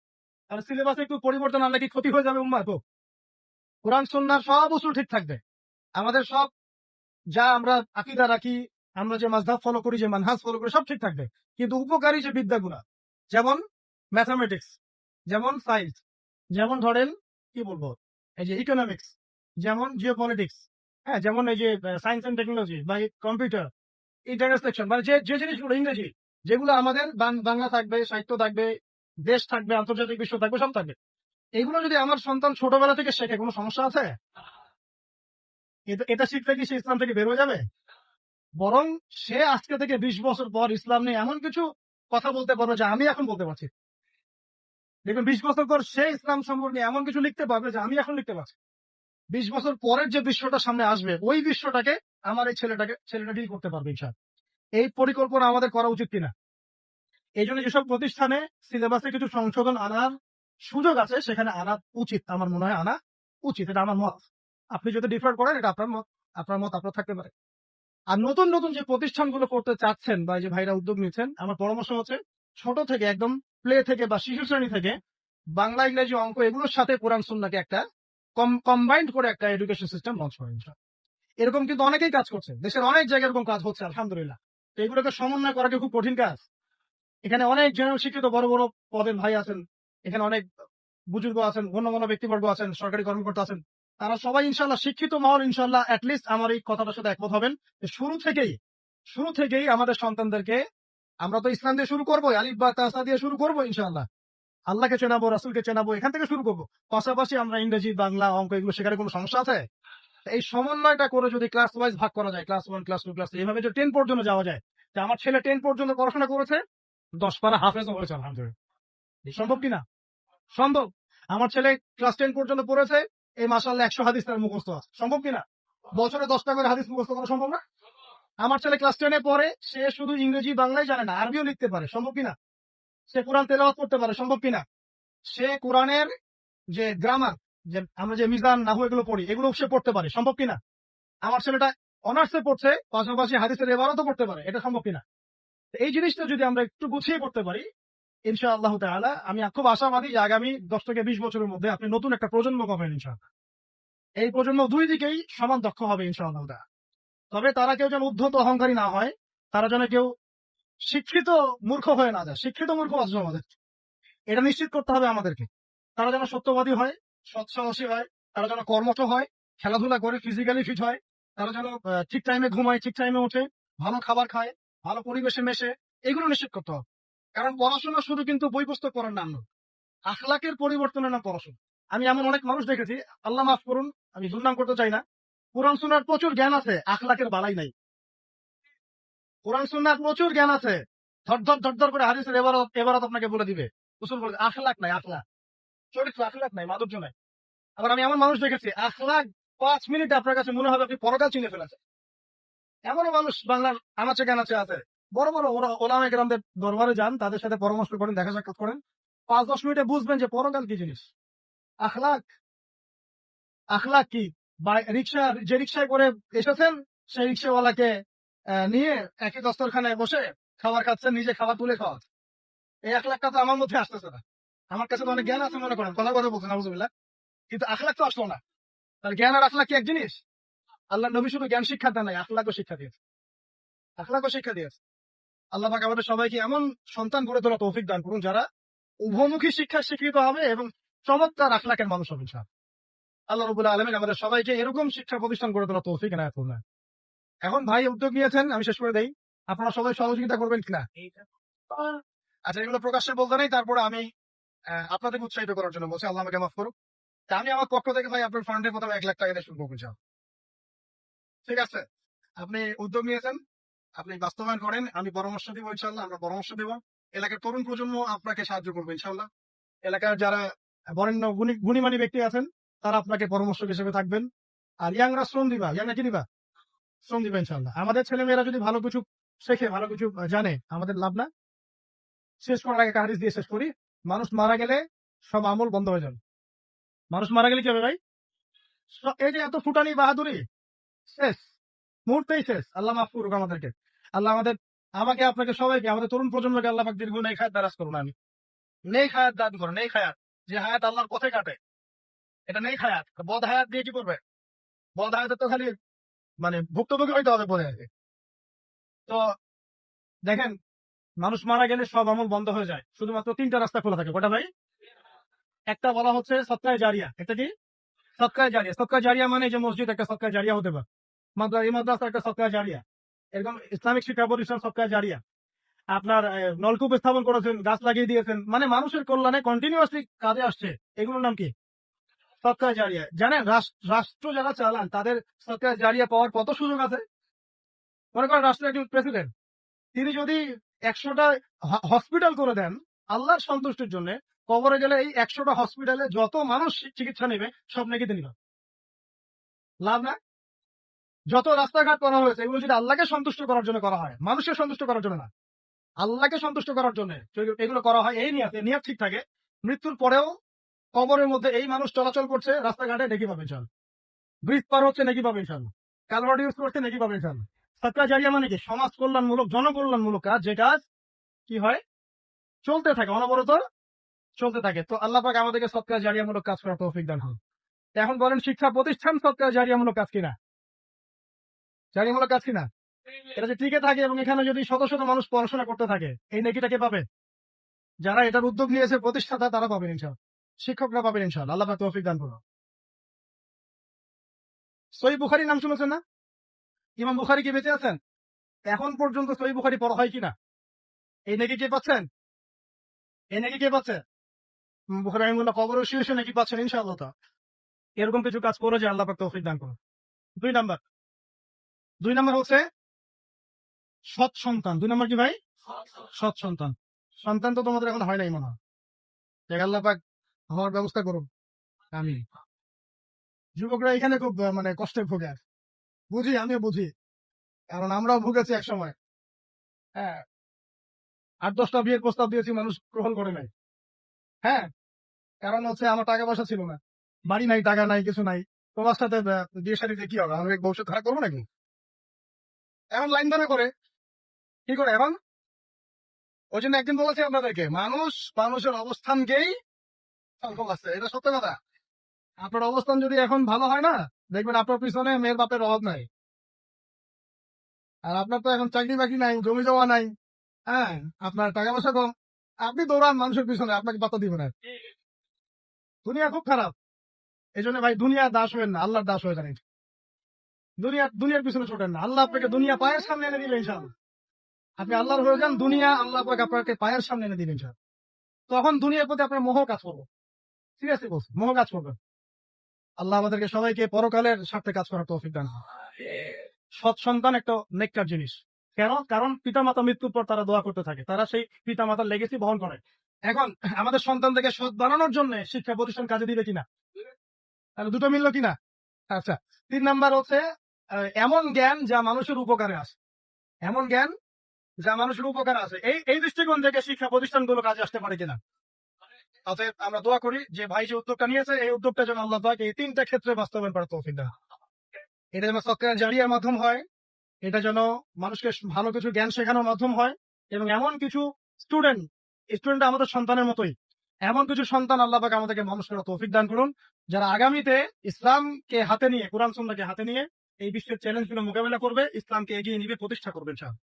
আর সিলেবাসে একটু পরিবর্তন আনলে কি ক্ষতি হয়ে যাবে উম্মাহ? তো কোরআন সুন্নাহর সব উসুল ঠিক থাকবে, আমাদের সব যা আমরা আকীদা রাখি, আমরা যে মাযহাব ফলো করি, যে মানহাজ ফলো করি, সব ঠিক থাকবে। কিন্তু উপকারী যে বিদ্যাগুলা, যেমন ম্যাথামেটিক্স, যেমন সায়েন্স, যেমন ধরেন কি বলবো, এই যে ইকোনমিক্স, যেমন জিওপলিটিক্স, হ্যাঁ, যেমন এই যে সায়েন্স এন্ড টেকনোলজি বা কম্পিউটার, ইন্টারনেট সেকশন, মানে যে যে জিনিসগুলো ইংরেজি, যেগুলো আমাদের বাংলা থাকবে, সাহিত্য থাকবে, দেশ থাকবে, আন্তর্জাতিক বিশ্ব থাকবে, সব থাকবে। এগুলো যদি আমার সন্তান ছোটবেলা থেকে শেখে, কোনো সমস্যা আছে? এটা শিখতে কি সে ইসলাম থেকে বের হয়ে যাবে? বরং সে আজকে থেকে 20 বছর পর ইসলাম নিয়ে এমন কিছু কথা বলতে পারবে যা আমি এখন বলতে পারছি। দেখবেন 20 বছর পর সে ইসলাম সম্পর্কে এমন কিছু লিখতে পারবে যা আমি এখন লিখতে পারছি। 20 বছর পরের যে বিশ্বটা সামনে আসবে, ওই বিশ্বটাকে আমার এই ছেলেটা ডিল করতে পারবে ইনশাআল্লাহ। এই পরিকল্পনা আমাদের করা উচিত কিনা? এই জন্য যেসব প্রতিষ্ঠানে সিলেবাসে কিছু সংশোধন আনার সুযোগ আছে, সেখানে আনা উচিত, আমার মনে হয় আনা উচিত। এটা আমার মত। আপনি যদি ডিফার করেন, এটা আপনার মত, আপনার থাকতে পারে। আর নতুন নতুন যে প্রতিষ্ঠানগুলো করতে চাচ্ছেন বা যে ভাইরা উদ্যোগ নিচ্ছেন, আমার পরামর্শ হচ্ছে ছোট থেকে, একদম প্লে থেকে বা শিশু শ্রেণী থেকে বাংলা, ইংরেজি, অঙ্ক এগুলোর সাথে কোরআন সুন্নাহকে একটা কম্বাইন্ড করে একটা এডুকেশন সিস্টেম লঞ্চ করেন। এরকম কিন্তু অনেকেই কাজ করছে, দেশের অনেক জায়গায় এরকম কাজ হচ্ছে আলহামদুলিল্লাহ। তো এগুলোকে সমন্বয় করা কি খুব কঠিন কাজ? এখানে অনেক জেনারেল শিক্ষিত বড় বড় পদের ভাই আছেন, এখানে অনেক বুজুর্গ আছেন, গণ্যমান্য ব্যক্তিবর্গ আছেন, সরকারি কর্মকর্তা আছেন, তারা সবাই ইনশাল্লাহ শিক্ষিত মহল, ইনশাল্লাহ অ্যাটলিস্ট আমার এই কথাটার সাথে একমত হবেন যে শুরু থেকেই আমাদের সন্তানদেরকে আমরা তো ইসলাম দিয়ে শুরু করবো, আলিফ বা তাসা দিয়ে শুরু করবো ইনশাল্লাহ, আল্লাহকে চেনাবো, রাসূলকে চেনাবো, এখান থেকে শুরু করবো। পাশাপাশি আমরা ইংরেজি, বাংলা, অঙ্ক এগুলো শেখার কোনো সমস্যা আছে? এই সমন্বয়টা করে যদি ক্লাস ওয়াইজ ভাগ করা যায়, ক্লাস 1, ক্লাস 2, ক্লাস 3, এইভাবে যদি 10 পর্যন্ত যাওয়া যায়, যে আমার ছেলে 10 পর্যন্ত পড়াশোনা করেছে, 10 পারা হাফেজও হয়েছে আলহামদুলিল্লাহ। সম্ভব কিনা? সম্ভব। আমার ছেলে ক্লাস 10 পর্যন্ত পড়েছে, এই মাশাআল্লাহ 100 হাদিস তার মুখস্থ আছে। সম্ভব কিনা? বছরে 10টা করে হাদিস মুখস্থ করা সম্ভব না? আমার ছেলে ক্লাস 10 এ পড়ে, সে শুধু ইংরেজি বাংলাই জানে না, আরবিও লিখতে পারে। সম্ভব কিনা? সে কোরআন তেলাওয়াত করতে পারে। সম্ভব কিনা? সে কোরআনের যে গ্রামার, যে আমরা যে মিজান, নাহু এগুলো পড়ি, এগুলো সে পড়তে পারে। সম্ভব কিনা? আমার ছেলেটা অনার্সে পড়ছে, পাশাপাশি হাদিসের ইবারতও পড়তে পারে। এটা সম্ভব কিনা? এই জিনিসটা যদি আমরা একটু গুছিয়ে করতে পারি, ইনশাআল্লাহ তাআলা, আমি খুব আশাবাদী যে আগামী 10 থেকে 20 বছরের মধ্যে আপনি নতুন একটা প্রজন্ম পাবেন ইনশাআল্লাহ। এই প্রজন্ম দুই দিকেই সমান দক্ষ হবে ইনশাআল্লাহ তাআলা। তবে তারা কেউ যেন উদ্ধত অহংকারী না হয়, তারা যেন কেউ শিক্ষিত মূর্খ হয়ে না যায়। শিক্ষিত মূর্খ আছে সমাজে, এটা নিশ্চিত করতে হবে আমাদেরকে। তারা যেন সত্যবাদী হয়, সৎসাহসী হয়, তারা যেন কর্মঠ হয়, খেলাধুলা করে ফিজিক্যালি ফিট হয়, তারা যেন ঠিক টাইমে ঘুমায়, ঠিক টাইমে ওঠে, ভালো খাবার খায়, ভালো পরিবেশে মেশে, এগুলো নিশ্চিত করতে হবে। কারণ পড়াশোনা শুধু কিন্তু বই পুস্তক পড়ার নাম নয়, আখলাকের পরিবর্তনের নাম পড়াশোনা। আমি এমন অনেক মানুষ দেখেছি, আল্লাহ মাফ করুন, আমি দুর্নাম করতে চাই না, কোরআন সুন্নাহর প্রচুর জ্ঞান আছে, আখলাকের বালাই নাই। কোরআন সুন্নাহর প্রচুর জ্ঞান আছে, ধর করে হাদিসের এবারত এবারত আপনাকে বলে দিবে, উসুল বলে, আখলাক নাই, আখলাক, চরিত্র, আখলাক নাই, মাধুর্য নাই। আবার আমি এমন মানুষ দেখেছি, আখলাক 5 মিনিট আপনার কাছে মনে হবে আপনি পরকাল চিনে ফেলেছেন। এমনও মানুষ বাংলার আনাচে কানাচে আছে, বড় বড় ওরা ওলামা কেরামদের দরবারে যান, তাদের সাথে পরামর্শ করেন, দেখা সাক্ষাৎ করেন, 5-10 মিনিটে বুঝবেন যে পরকাল কি জিনিস। আখলাক, আখলাক কি? যে রিক্সায় করে এসেছেন, সেই রিক্সাওয়ালাকে নিয়ে একই দস্তরখানায় বসে খাবার খাচ্ছেন, নিজে খাবার তুলে খাওয়া, এই আখলাকটা তো আমার মধ্যে আসতেছে না। আমার কাছে তো অনেক জ্ঞান আছে মনে করেন, কথা কথা বলছেন আলহামদুলিল্লাহ, কিন্তু আখলাক তো আসলো না। তার জ্ঞান আর আখলাক কি এক জিনিস? আল্লাহ নবী শুধু জ্ঞান শিক্ষা দেন নাই, আখলাকও শিক্ষা দিয়েছে, আখলাকও শিক্ষা দিয়েছে। আল্লাহ পাক আমাদের সবাইকে এমন সন্তান গড়ে তোলা তৌফিক দান করুন, যারা উভমুখী শিক্ষায় শিক্ষিত হবে এবং চমৎকার আখলাকের মানুষ হবে ইনশাআল্লাহ। আল্লাহ রাব্বুল আলামিন আমাদের সবাইকে এরকম শিক্ষা প্রতিষ্ঠান গড়ে তোলা তৌফিক এনায়েত করুন। এখন ভাই উদ্যোগ নিয়েছেন, আমি শেষ করে দেই, আপনারা সবাই সহযোগিতা করবেন কিনা? আচ্ছা, এগুলো প্রকাশ্যে বলতে নেই, তারপরে আমি আপনাদেরকে উৎসাহিত করার জন্য বলছি, আল্লাহ আমাকে মাফ করুক। তা আমি আমার পক্ষ থেকে ভাই আপনার ফান্ডের প্রথমে 1 লাখ টাকা দিয়ে শুরু করতে চাও, ঠিক আছে? আপনি উদ্যোগ নিয়েছেন, আপনি বাস্তবায়ন করেন, আমি পরামর্শ দিব ইনশাআল্লাহ, আমরা পরামর্শ দেব। এলাকার তরুণ প্রজন্ম আপনাকে সাহায্য করবে ইনশাআল্লাহ। এলাকার যারা বরেণ্য গুণীমানী ব্যক্তি আছেন, তারা আপনাকে পরামর্শক হিসেবে থাকবেন। আর ইয়াংরা শ্রম দিবা, ইয়াংরা কি দিবা? শ্রম দিবা ইনশাআল্লাহ। আমাদের ছেলে মেয়েরা যদি ভালো কিছু শেখে, ভালো কিছু জানে, আমাদের লাভ না? শেষ করার আগে একটা হাদিস দিয়ে শেষ করি, মানুষ মারা গেলে সব আমল বন্ধ হয়ে যাবে। মানুষ মারা গেলে কি হবে ভাই? এই যে এত ফুটানি বাহাদুরি, শেষ, মুহূর্তেই শেষ। আল্লাহ মাফ করুক আমাদেরকে। আল্লাহ আমাকে আপনাকে সবাইকে, আমাদের তরুণ প্রজন্মকে আল্লাহ পাক দীর্ঘ নেক হায়াত দারাজ করুন। আমি নেক হায়াত দান করুন, নেক হায়াত, যে হায়াত আল্লাহর পথে কাটে, এটা নেক হায়াত। বদ হায়াত দিয়ে কি করবে? বদ হায়াতে তো খালি মানে ভুক্তভোগী হইতে হবে বলে আছে। তো দেখেন, মানুষ মারা গেলে সব আমল বন্ধ হয়ে যায়, শুধুমাত্র 3টা রাস্তা খোলা থাকে। কটা ভাই? একটা বলা হচ্ছে সদকায়ে জারিয়া। এটা কি? সদকায়ে জারিয়া। সদকায়ে জারিয়া মানে যে মসজিদ একটা সদকায়ে জারিয়া হতে পারে, এই মাদ্রাসা একটা সদকায়ে জারিয়া, এরকম ইসলামিক শিক্ষা প্রতিষ্ঠান সদকায়ে জারিয়া। আপনার নলকূপ স্থাপন করেছেন, গাছ লাগিয়ে দিয়েছেন, মানে মানুষের কল্যাণে কন্টিনিউয়াসলি কাজে আসছে, এগুলোর নাম কি? সদকায়ে জারিয়া। জানেন রাষ্ট্র যারা চালান তাদের সদকায়ে জারিয়া পাওয়ার কত সুযোগ আছে? মনে করেন রাষ্ট্রের একজন প্রেসিডেন্ট, তিনি যদি 100টা হসপিটাল করে দেন আল্লাহর সন্তুষ্টির জন্য, কবরে গেলে এই 100টা হসপিটালে যত মানুষ চিকিৎসা নেবে সব নাকি তিনি লাভ না? যত রাস্তাঘাট করা হয়েছে, এগুলো যদি আল্লাহকে সন্তুষ্ট করার জন্য করা হয়, মানুষকে সন্তুষ্ট করার জন্য না, আল্লাহকে সন্তুষ্ট করার জন্য এগুলো করা হয়, এই নিয়ত ঠিক থাকে, মৃত্যুর পরেও কবরের মধ্যে এই মানুষ চলাচল করছে, রাস্তাঘাটে নেকি পাবে ইনশাআল্লাহ। ব্রিজ পার হচ্ছে নেকি পাবে ইনশাআল্লাহ। কালভার্ট ইউজ করছে নেকি পাবে ইনশাআল্লাহ। সদকা জারিয়া মানে কি? সমাজ কল্যাণমূলক, জনকল্যাণমূলক কাজ, যে কাজ কি হয়? চলতে থাকে, অনবরত চলতে থাকে। তো আল্লাহ পাক আমাদেরকে সদকা জারিয়ামূলক কাজ করার তৌফিক দান করুন। এখন বলেন, শিক্ষা প্রতিষ্ঠান সদকা জারিয়ামূলক কাজ কিনা? জারিয়ামূলক কাজ কিনা? এটা যে টিকে থাকে এবং এখানে যদি শত শত মানুষ পড়াশোনা করতে থাকে, এই নেকিটা কে পাবে? যারা এটার উদ্যোগ নিয়েছে, প্রতিষ্ঠাতা, তারা পাবেন ইনশাআল্লাহ, শিক্ষকরা পাবেন ইনশাআল্লাহ। আল্লাহ পাক তৌফিক দান করুন। সহিহ বুখারী নাম শুনেছেন না? ইমাম বুখারী কি বেঁচে আছেন? এখন পর্যন্ত সহিহ বুখারী পড়া হয় কিনা? এই নেকি কে পাচ্ছেন? এই নেকি কে পাচ্ছে? বুখারী রাহিমাহুল্লাহ কবরে শুয়ে নাকি পাচ্ছেন ইনশাআল্লাহ। তা এরকম কিছু কাজ করে যে আল্লাহ পাক তৌফিক দান করুন। 2 নাম্বার হচ্ছে সৎ সন্তান। 2 নাম্বার কি ভাই? সৎ সন্তান। সন্তান তো তোমাদের এখন হয় নাই মনে হয়, আল্লাহ পাক হওয়ার ব্যবস্থা করুন। আমি যুবকরা এখানে খুব মানে কষ্টে ভোগে, বুঝি, আমিও বুঝি, কারণ আমরাও ভুগেছি এক সময়। হ্যাঁ, 8-10টা বিয়ের প্রস্তাব দিয়েছি, মানুষ গ্রহণ করে নাই। হ্যাঁ, কারণ হচ্ছে আমার টাকা পয়সা ছিল না, বাড়ি নাই, টাকা নাই, কিছু নাই। তোমার সাথে বিয়ে শাদীতে কি হবে? আমি ভবিষ্যৎ খারাপ করবো নাকি? এখন লাইন ধরে করে কি করে এখন? ওই জন্য একদিন বলেছি আপনাদেরকে, মানুষের অবস্থানকেই সংকল আছে, এটা সত্য কথা। আপনার অবস্থান যদি এখন ভালো হয় না, দেখবেন আপনার পিছনে মেয়ের বাপের অভাব নাই। আর আপনার তো এখন চাকরি বাকরি নাই, জমি জমা নাই, হ্যাঁ, আপনার টাকা পয়সা কম, আপনি দৌড়ান মানুষের পিছনে, আপনাকে পাত্তা দিবে না। দুনিয়া খুব খারাপ। এই জন্য ভাই দুনিয়ার দাস হবেন না, আল্লাহর দাস হয়ে যান। দুনিয়ার পিছনে ছোটেন না, আল্লাহ আপনাকে দুনিয়া পায়ের সামনে এনে দিবে ইনশাআল্লাহ। আপনি আল্লাহর হয়ে যান, দুনিয়া আল্লাহ পাক আপনাকে পায়ের সামনে এনে দিবেন ইনশাআল্লাহ। তখন দুনিয়ার প্রতি আপনার মোহ কাজ করবে। ঠিক আছে বলছি, মোহ কাজ করবে। আল্লাহ আমাদেরকে সবাইকে পরকালের স্বার্থে কাজ করার তৌফিক দান করুন। সৎ সন্তান একটা নেককার জিনিস। কেন? কারণ পিতামাতা মৃত্যুর পর তারা দোয়া করতে থাকে, তারা সেই পিতামাতার লেগেসি বহন করে। এখন আমাদের সন্তানদেরকে সৎ বানানোর জন্য শিক্ষা প্রতিষ্ঠান কাজে দিবে কিনা? তাহলে দুটো মিললো কিনা? আচ্ছা, 3 নাম্বার হচ্ছে এমন জ্ঞান যা মানুষের উপকারে আসে। এমন জ্ঞান যা মানুষের উপকারে আসে। এই দৃষ্টিকোণ থেকে শিক্ষা প্রতিষ্ঠানগুলো কাজে আসতে পারে কিনা? অতএব আমরা দোয়া করি যে ভাই যে উদ্যোগটা নিয়েছে, এই উদ্যোগটা যেন আল্লাহ পাক এই 3টা ক্ষেত্রে বাস্তবায়ন করার তৌফিক দেন। এটা যেন সৎকার জারিয়ার মাধ্যম হয়, এটা যেন মানুষকে ভালো কিছু জ্ঞান শেখানোর মাধ্যম হয়, এবং এমন কিছু স্টুডেন্ট আমাদের সন্তানের মতোই, এমন কিছু সন্তান আল্লাহ পাক আমাদেরকে মানুষ করার তৌফিক দান করুন, যারা আগামীতে ইসলামকে হাতে নিয়ে, কোরআন সুন্নাহকে হাতে নিয়ে এই বিশ্বের চ্যালেঞ্জগুলো মোকাবেলা করবে, ইসলামকে এগিয়ে নিবে, প্রতিষ্ঠা করবে ইনশাআল্লাহ।